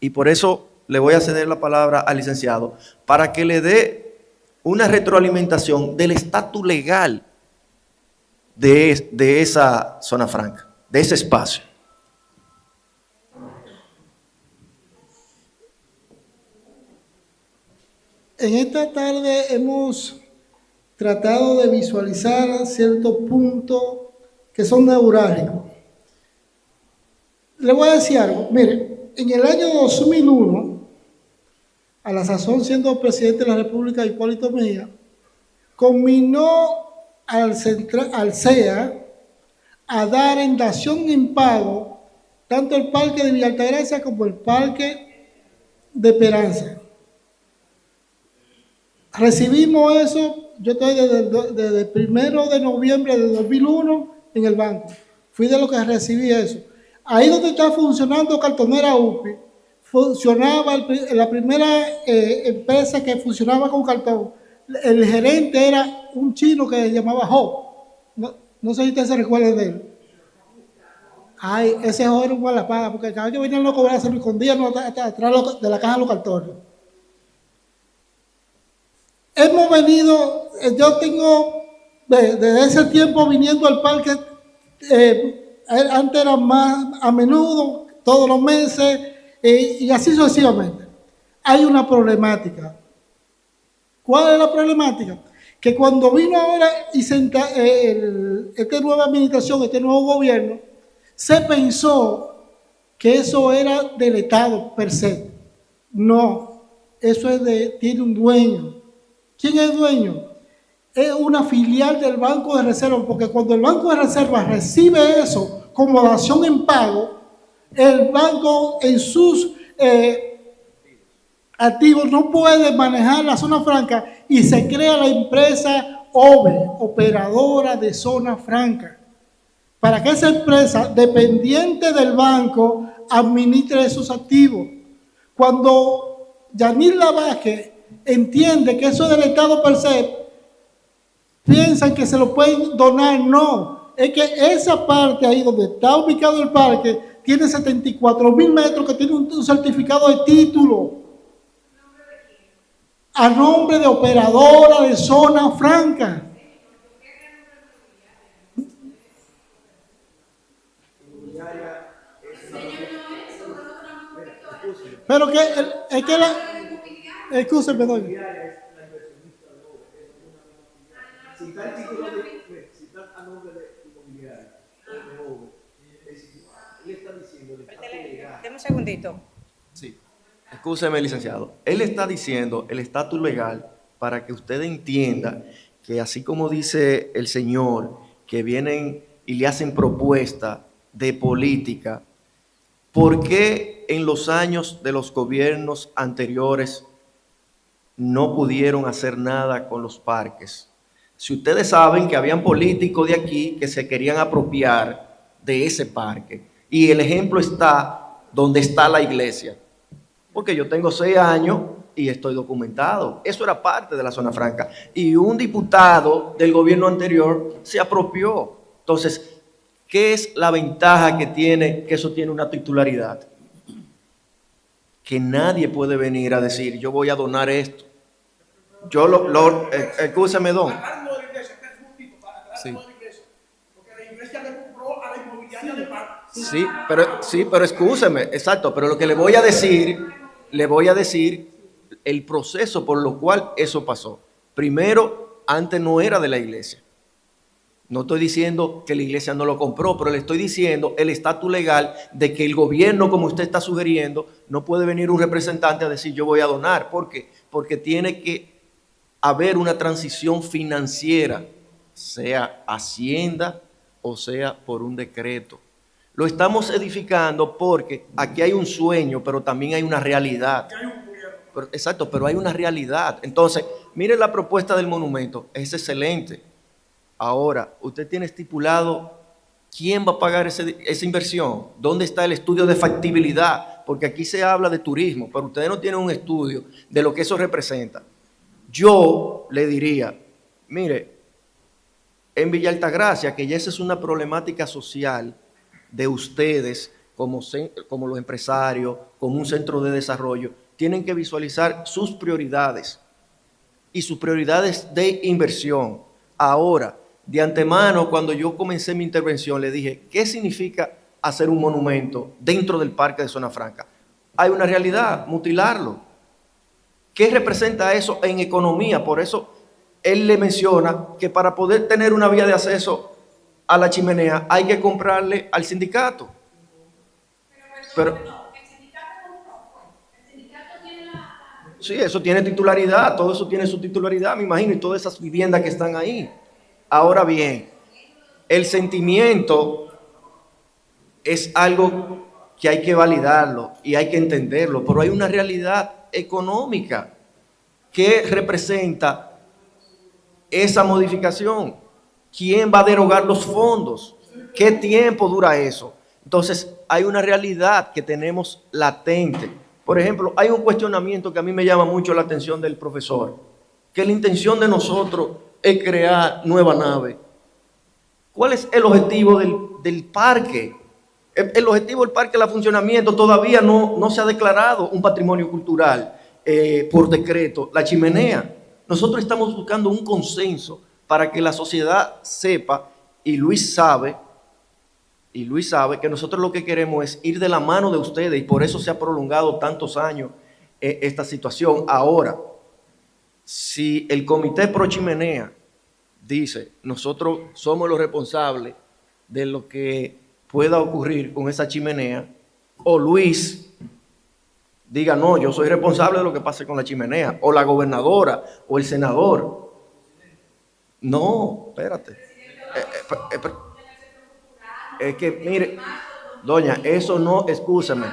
y por eso le voy a ceder la palabra al licenciado, para que le dé una retroalimentación del estatus legal de esa zona franca, de ese espacio. En esta tarde hemos tratado de visualizar ciertos puntos que son neurálgicos. Le voy a decir algo. Mire, en el año 2001, a la sazón siendo presidente de la República Hipólito Mejía, combinó al CEA a dar en dación en pago tanto el parque de Villa Altagracia como el parque de Esperanza. Recibimos eso, yo estoy desde el 1 de noviembre de 2001 en el banco. Fui de los que recibí eso. Ahí donde está funcionando Cartonera UPI, funcionaba la primera empresa que funcionaba con cartón. El gerente era un chino que se llamaba Ho. No sé si ustedes se recuerdan de él. Ay, ese Ho era un guardaespaldas, porque cada vez que venían a cobrar se lo escondían hasta atrás de la caja de los cartones. Hemos venido, yo tengo desde ese tiempo viniendo al parque, antes era más a menudo, todos los meses, y así sucesivamente. Hay una problemática. ¿Cuál es la problemática? Que cuando vino ahora y esta nueva administración, este nuevo gobierno, se pensó que eso era del Estado per se. No, eso tiene un dueño. ¿Quién es el dueño? Es una filial del Banco de Reserva, porque cuando el Banco de Reserva recibe eso como dación en pago, el banco en sus activos no puede manejar la zona franca y se crea la empresa OVE, Operadora de Zona Franca, para que esa empresa, dependiente del banco, administre esos activos. Cuando Yanil Lavaje entiende que eso es del Estado per se, piensan que se lo pueden donar. No, es que esa parte ahí donde está ubicado el parque tiene 74,000 metros, que tiene un certificado de título a nombre de operadora de zona franca. Pero que es que la... Excúseme, doña. Deme un segundito. Sí, escúcheme, licenciado. Él está diciendo el estatus legal para que usted entienda que así como dice el señor, que vienen y le hacen propuesta de política, ¿por qué en los años de los gobiernos anteriores no pudieron hacer nada con los parques? Si ustedes saben que habían políticos de aquí que se querían apropiar de ese parque, y el ejemplo está donde está la iglesia, porque yo tengo 6 años y estoy documentado. Eso era parte de la zona franca, y un diputado del gobierno anterior se apropió. Entonces, ¿qué es la ventaja que tiene que eso tiene una titularidad? Que nadie puede venir a decir, yo voy a donar esto. Escúchame, don. Sí. Sí, pero escúcheme, exacto, pero lo que le voy a decir el proceso por lo cual eso pasó. Primero, antes no era de la iglesia. No estoy diciendo que la iglesia no lo compró, pero le estoy diciendo el estatus legal de que el gobierno, como usted está sugiriendo, no puede venir un representante a decir yo voy a donar. ¿Por qué? Porque tiene que haber una transición financiera, sea Hacienda o sea por un decreto. Lo estamos edificando porque aquí hay un sueño, pero también hay una realidad. Exacto, pero hay una realidad. Entonces, mire la propuesta del monumento, es excelente. Ahora, usted tiene estipulado quién va a pagar esa inversión, dónde está el estudio de factibilidad, porque aquí se habla de turismo, pero ustedes no tienen un estudio de lo que eso representa. Yo le diría, mire, en Villa Altagracia, que ya esa es una problemática social de ustedes como los empresarios, como un centro de desarrollo, tienen que visualizar sus prioridades y sus prioridades de inversión. Ahora, de antemano, cuando yo comencé mi intervención, le dije, ¿qué significa hacer un monumento dentro del parque de Zona Franca? Hay una realidad, mutilarlo. ¿Qué representa eso en economía? Por eso él le menciona que para poder tener una vía de acceso a la chimenea hay que comprarle al sindicato. Pero sí, eso tiene titularidad, todo eso tiene su titularidad, me imagino, y todas esas viviendas que están ahí. Ahora bien, el sentimiento es algo que hay que validarlo y hay que entenderlo, pero hay una realidad económica que representa esa modificación. ¿Quién va a derogar los fondos? ¿Qué tiempo dura eso? Entonces, hay una realidad que tenemos latente. Por ejemplo, hay un cuestionamiento que a mí me llama mucho la atención del profesor, que la intención de nosotros es crear nueva nave. ¿Cuál es el objetivo del parque? El objetivo del parque, el funcionamiento, todavía no se ha declarado un patrimonio cultural por decreto, la chimenea. Nosotros estamos buscando un consenso para que la sociedad sepa, y Luis sabe que nosotros lo que queremos es ir de la mano de ustedes, y por eso se ha prolongado tantos años esta situación. Ahora, si el comité pro chimenea dice, nosotros somos los responsables de lo que pueda ocurrir con esa chimenea, o Luis diga, no, yo soy responsable de lo que pase con la chimenea, o la gobernadora, o el senador. No, espérate. Es que, mire, doña, eso no, excúsame.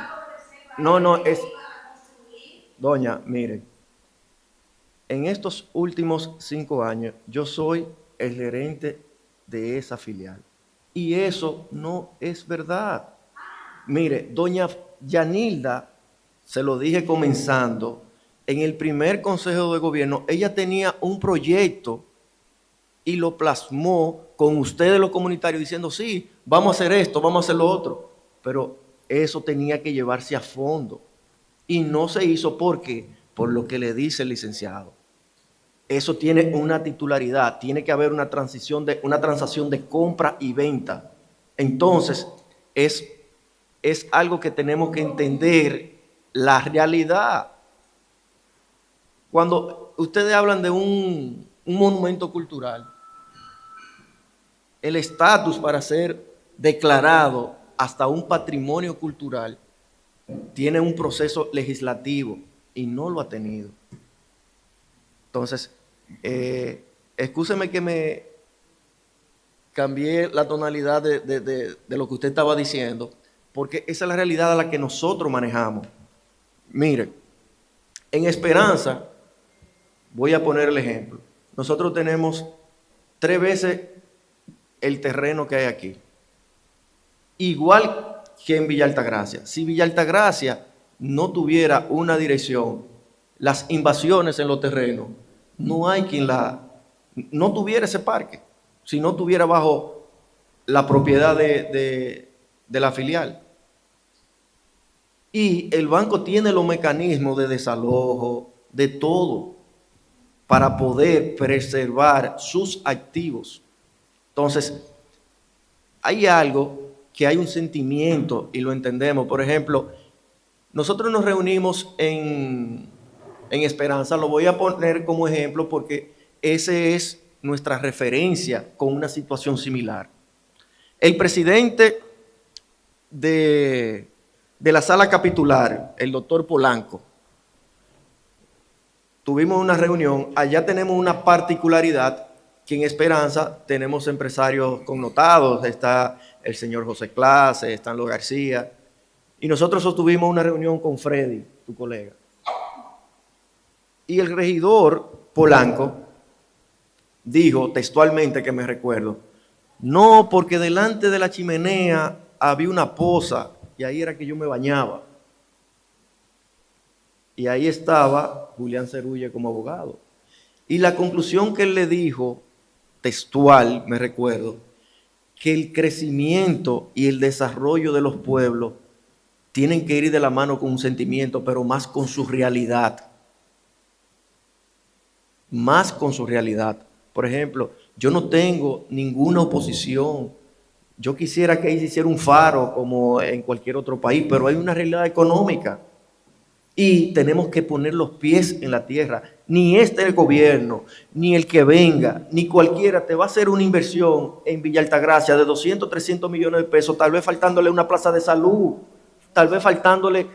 Doña, mire, en estos últimos 5 años, yo soy el gerente de esa filial. Y eso no es verdad. Mire, doña Yanilda, se lo dije comenzando, en el primer consejo de gobierno, ella tenía un proyecto y lo plasmó con ustedes los comunitarios diciendo, sí, vamos a hacer esto, vamos a hacer lo otro. Pero eso tenía que llevarse a fondo. Y no se hizo porque, por lo que le dice el licenciado. Eso tiene una titularidad, tiene que haber una transacción de compra y venta. Entonces, es algo que tenemos que entender la realidad. Cuando ustedes hablan de un monumento cultural, el estatus para ser declarado hasta un patrimonio cultural tiene un proceso legislativo y no lo ha tenido. Entonces, excúseme que me cambié la tonalidad de lo que usted estaba diciendo, porque esa es la realidad a la que nosotros manejamos. Mire, en Esperanza, voy a poner el ejemplo. Nosotros tenemos 3 veces el terreno que hay aquí. Igual que en Villa Altagracia. Si Villa Altagracia no tuviera una dirección, las invasiones en los terrenos, no hay quien no tuviera ese parque, si no tuviera bajo la propiedad de la filial. Y el banco tiene los mecanismos de desalojo, de todo, para poder preservar sus activos. Entonces, hay algo que hay un sentimiento y lo entendemos. Por ejemplo, nosotros nos reunimos en Esperanza, lo voy a poner como ejemplo porque ese es nuestra referencia con una situación similar. El presidente de la sala capitular, el doctor Polanco, tuvimos una reunión. Allá tenemos una particularidad que en Esperanza tenemos empresarios connotados, está el señor José Clase, están los García, y nosotros sostuvimos una reunión con Freddy, tu colega. Y el regidor Polanco dijo textualmente, que me recuerdo, no, porque delante de la chimenea había una poza y ahí era que yo me bañaba. Y ahí estaba Julián Cerulle como abogado. Y la conclusión que él le dijo, textual, me recuerdo, que el crecimiento y el desarrollo de los pueblos tienen que ir de la mano con un sentimiento, pero más con su realidad. Más con su realidad. Por ejemplo, yo no tengo ninguna oposición. Yo quisiera que ahí se hiciera un faro como en cualquier otro país, pero hay una realidad económica. Y tenemos que poner los pies en la tierra. Ni el gobierno, ni el que venga, ni cualquiera te va a hacer una inversión en Villa Altagracia de 200, 300 millones de pesos, tal vez faltándole una plaza de salud, tal vez faltándole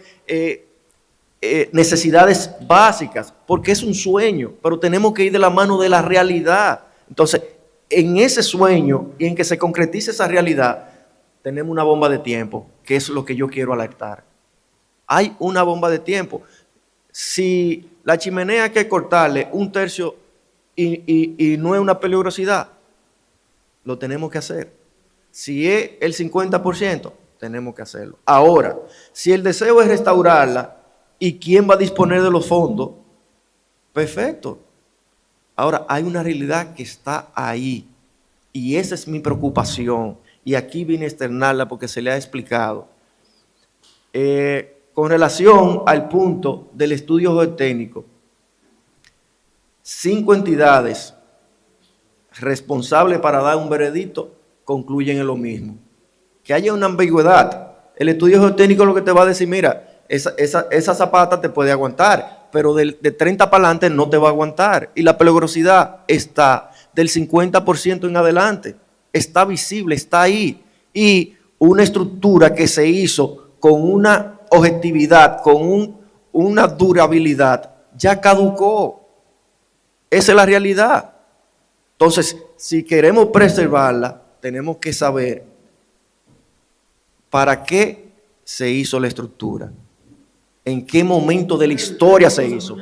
necesidades básicas, porque es un sueño, pero tenemos que ir de la mano de la realidad. Entonces, en ese sueño y en que se concretice esa realidad, tenemos una bomba de tiempo, que es lo que yo quiero alertar. Hay una bomba de tiempo. Si la chimenea hay que cortarle 1/3 y no es una peligrosidad, lo tenemos que hacer. Si es el 50%, tenemos que hacerlo. Ahora, si el deseo es restaurarla, ¿y quién va a disponer de los fondos? Perfecto. Ahora, hay una realidad que está ahí y esa es mi preocupación y aquí vine a externarla porque se le ha explicado. Con relación al punto del estudio geotécnico, 5 entidades responsables para dar un veredicto concluyen en lo mismo. Que haya una ambigüedad. El estudio geotécnico lo que te va a decir, mira, esa zapata te puede aguantar, pero de 30 para adelante no te va a aguantar. Y la peligrosidad está del 50% en adelante. Está visible, está ahí. Y una estructura que se hizo con una objetividad, con una durabilidad, ya caducó. Esa es la realidad. Entonces, si queremos preservarla, tenemos que saber para qué se hizo la estructura, en qué momento de la historia se hizo.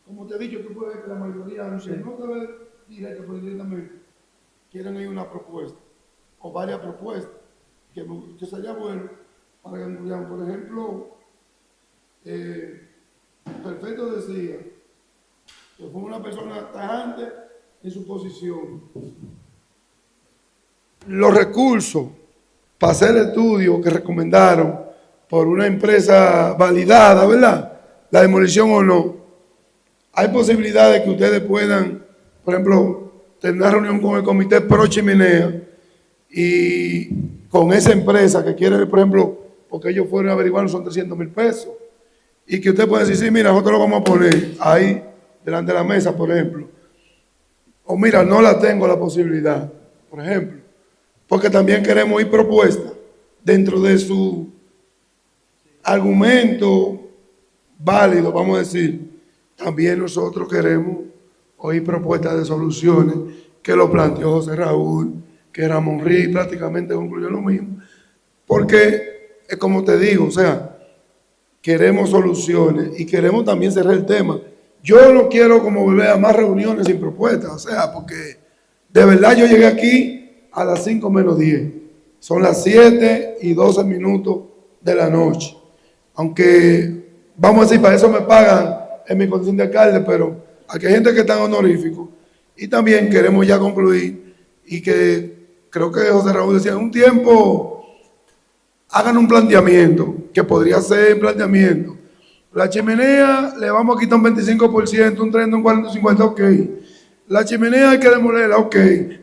Como te he dicho, tú puedes ver que la mayoría, no te ve directo, pero directamente quieren ir una propuesta o varias propuestas que sería bueno para que incluyan, por ejemplo, Perfecto decía que fue una persona tajante en su posición. Los recursos para hacer el estudio que recomendaron por una empresa validada, ¿verdad? La demolición o no. Hay posibilidades que ustedes puedan, por ejemplo, tener una reunión con el comité pro chimenea y con esa empresa que quiere, por ejemplo, porque ellos fueron a averiguar, son 300,000 pesos. Y que usted pueda decir, sí, mira, nosotros lo vamos a poner ahí, delante de la mesa, por ejemplo. O mira, no la tengo la posibilidad, por ejemplo. Porque también queremos ir propuestas dentro de su argumento válido, vamos a decir. También nosotros queremos oír propuestas de soluciones que lo planteó José Raúl, que Ramón Riz prácticamente concluyó lo mismo. Porque, es como te digo, o sea, queremos soluciones y queremos también cerrar el tema. Yo no quiero como volver a más reuniones sin propuestas, o sea, porque de verdad yo llegué aquí a las 5 menos 10. Son las 7:12 de la noche. Aunque, vamos a decir, para eso me pagan en mi condición de alcalde, pero aquí hay gente que está en honorífico. Y también queremos ya concluir y que creo que José Raúl decía, en un tiempo hagan un planteamiento, que podría ser un planteamiento. La chimenea le vamos a quitar un 25%, un 30, un 40, un 50, ok. La chimenea hay que demolerla, ok.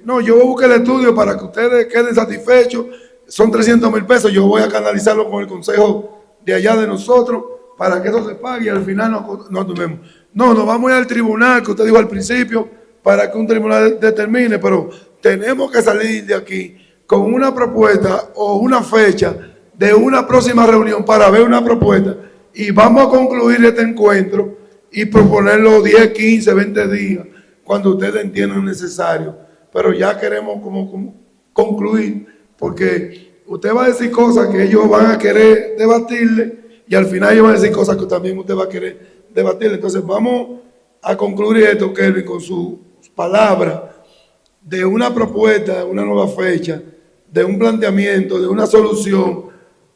No, yo voy a buscar el estudio para que ustedes queden satisfechos. Son 300,000 pesos, yo voy a canalizarlo con el consejo de allá de nosotros para que eso se pague y al final no tomemos. No, nos vamos a ir al tribunal, que usted dijo al principio, para que un tribunal determine, pero tenemos que salir de aquí con una propuesta o una fecha de una próxima reunión para ver una propuesta y vamos a concluir este encuentro y proponerlo 10, 15, 20 días cuando ustedes entiendan necesario. Pero ya queremos como concluir porque usted va a decir cosas que ellos van a querer debatirle y al final ellos van a decir cosas que también usted va a querer debatirle. Entonces vamos a concluir esto, Kelvin, con sus palabras de una propuesta, de una nueva fecha, de un planteamiento, de una solución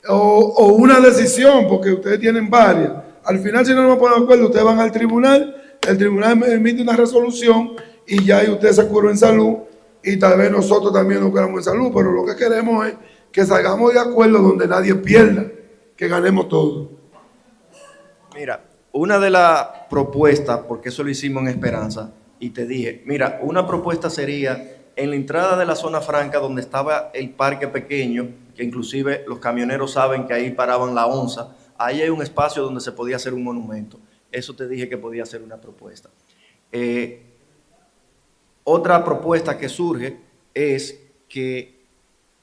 o una decisión, porque ustedes tienen varias. Al final, si no nos ponen de acuerdo, ustedes van al tribunal, el tribunal emite una resolución y ya ahí usted se curó en salud y tal vez nosotros también nos curamos en salud, pero lo que queremos es que salgamos de acuerdo donde nadie pierda, que ganemos todos. Mira, una de las propuestas, porque eso lo hicimos en Esperanza, y te dije, mira, una propuesta sería en la entrada de la zona franca donde estaba el parque pequeño, que inclusive los camioneros saben que ahí paraban la onza, ahí hay un espacio donde se podía hacer un monumento. Eso te dije que podía ser una propuesta. Otra propuesta que surge es que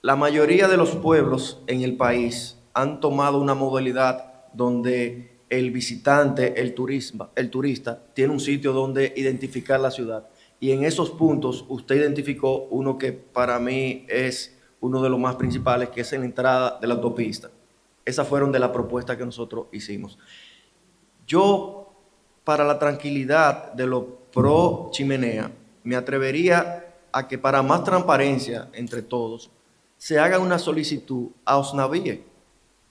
la mayoría de los pueblos en el país han tomado una modalidad donde el visitante, el turista, tiene un sitio donde identificar la ciudad. Y en esos puntos usted identificó uno que para mí es uno de los más principales, que es en la entrada de la autopista. Esas fueron de las propuestas que nosotros hicimos. Yo, para la tranquilidad de los pro chimenea, me atrevería a que para más transparencia entre todos, se haga una solicitud a OSNAVIE,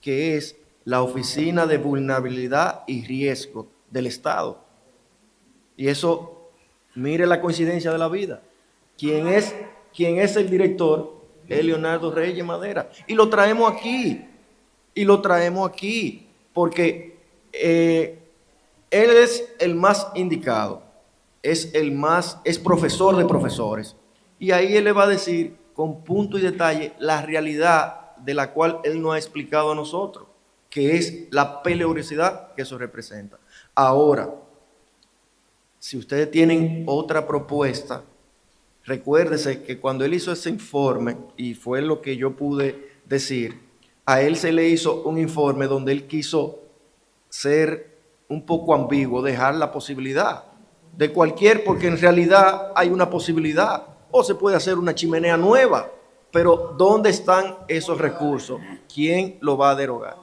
que es la Oficina de Vulnerabilidad y Riesgo del Estado. Y eso, mire la coincidencia de la vida. Quien es el director es Leonardo Reyes Madera. Y lo traemos aquí, porque él es el más indicado, es profesor de profesores. Y ahí él le va a decir con punto y detalle la realidad de la cual él nos ha explicado a nosotros, que es la peligrosidad que eso representa. Ahora, si ustedes tienen otra propuesta, recuérdese que cuando él hizo ese informe, y fue lo que yo pude decir, a él se le hizo un informe donde él quiso ser un poco ambiguo, dejar la posibilidad de porque en realidad hay una posibilidad, o se puede hacer una chimenea nueva, pero ¿dónde están esos recursos? ¿Quién lo va a derogar?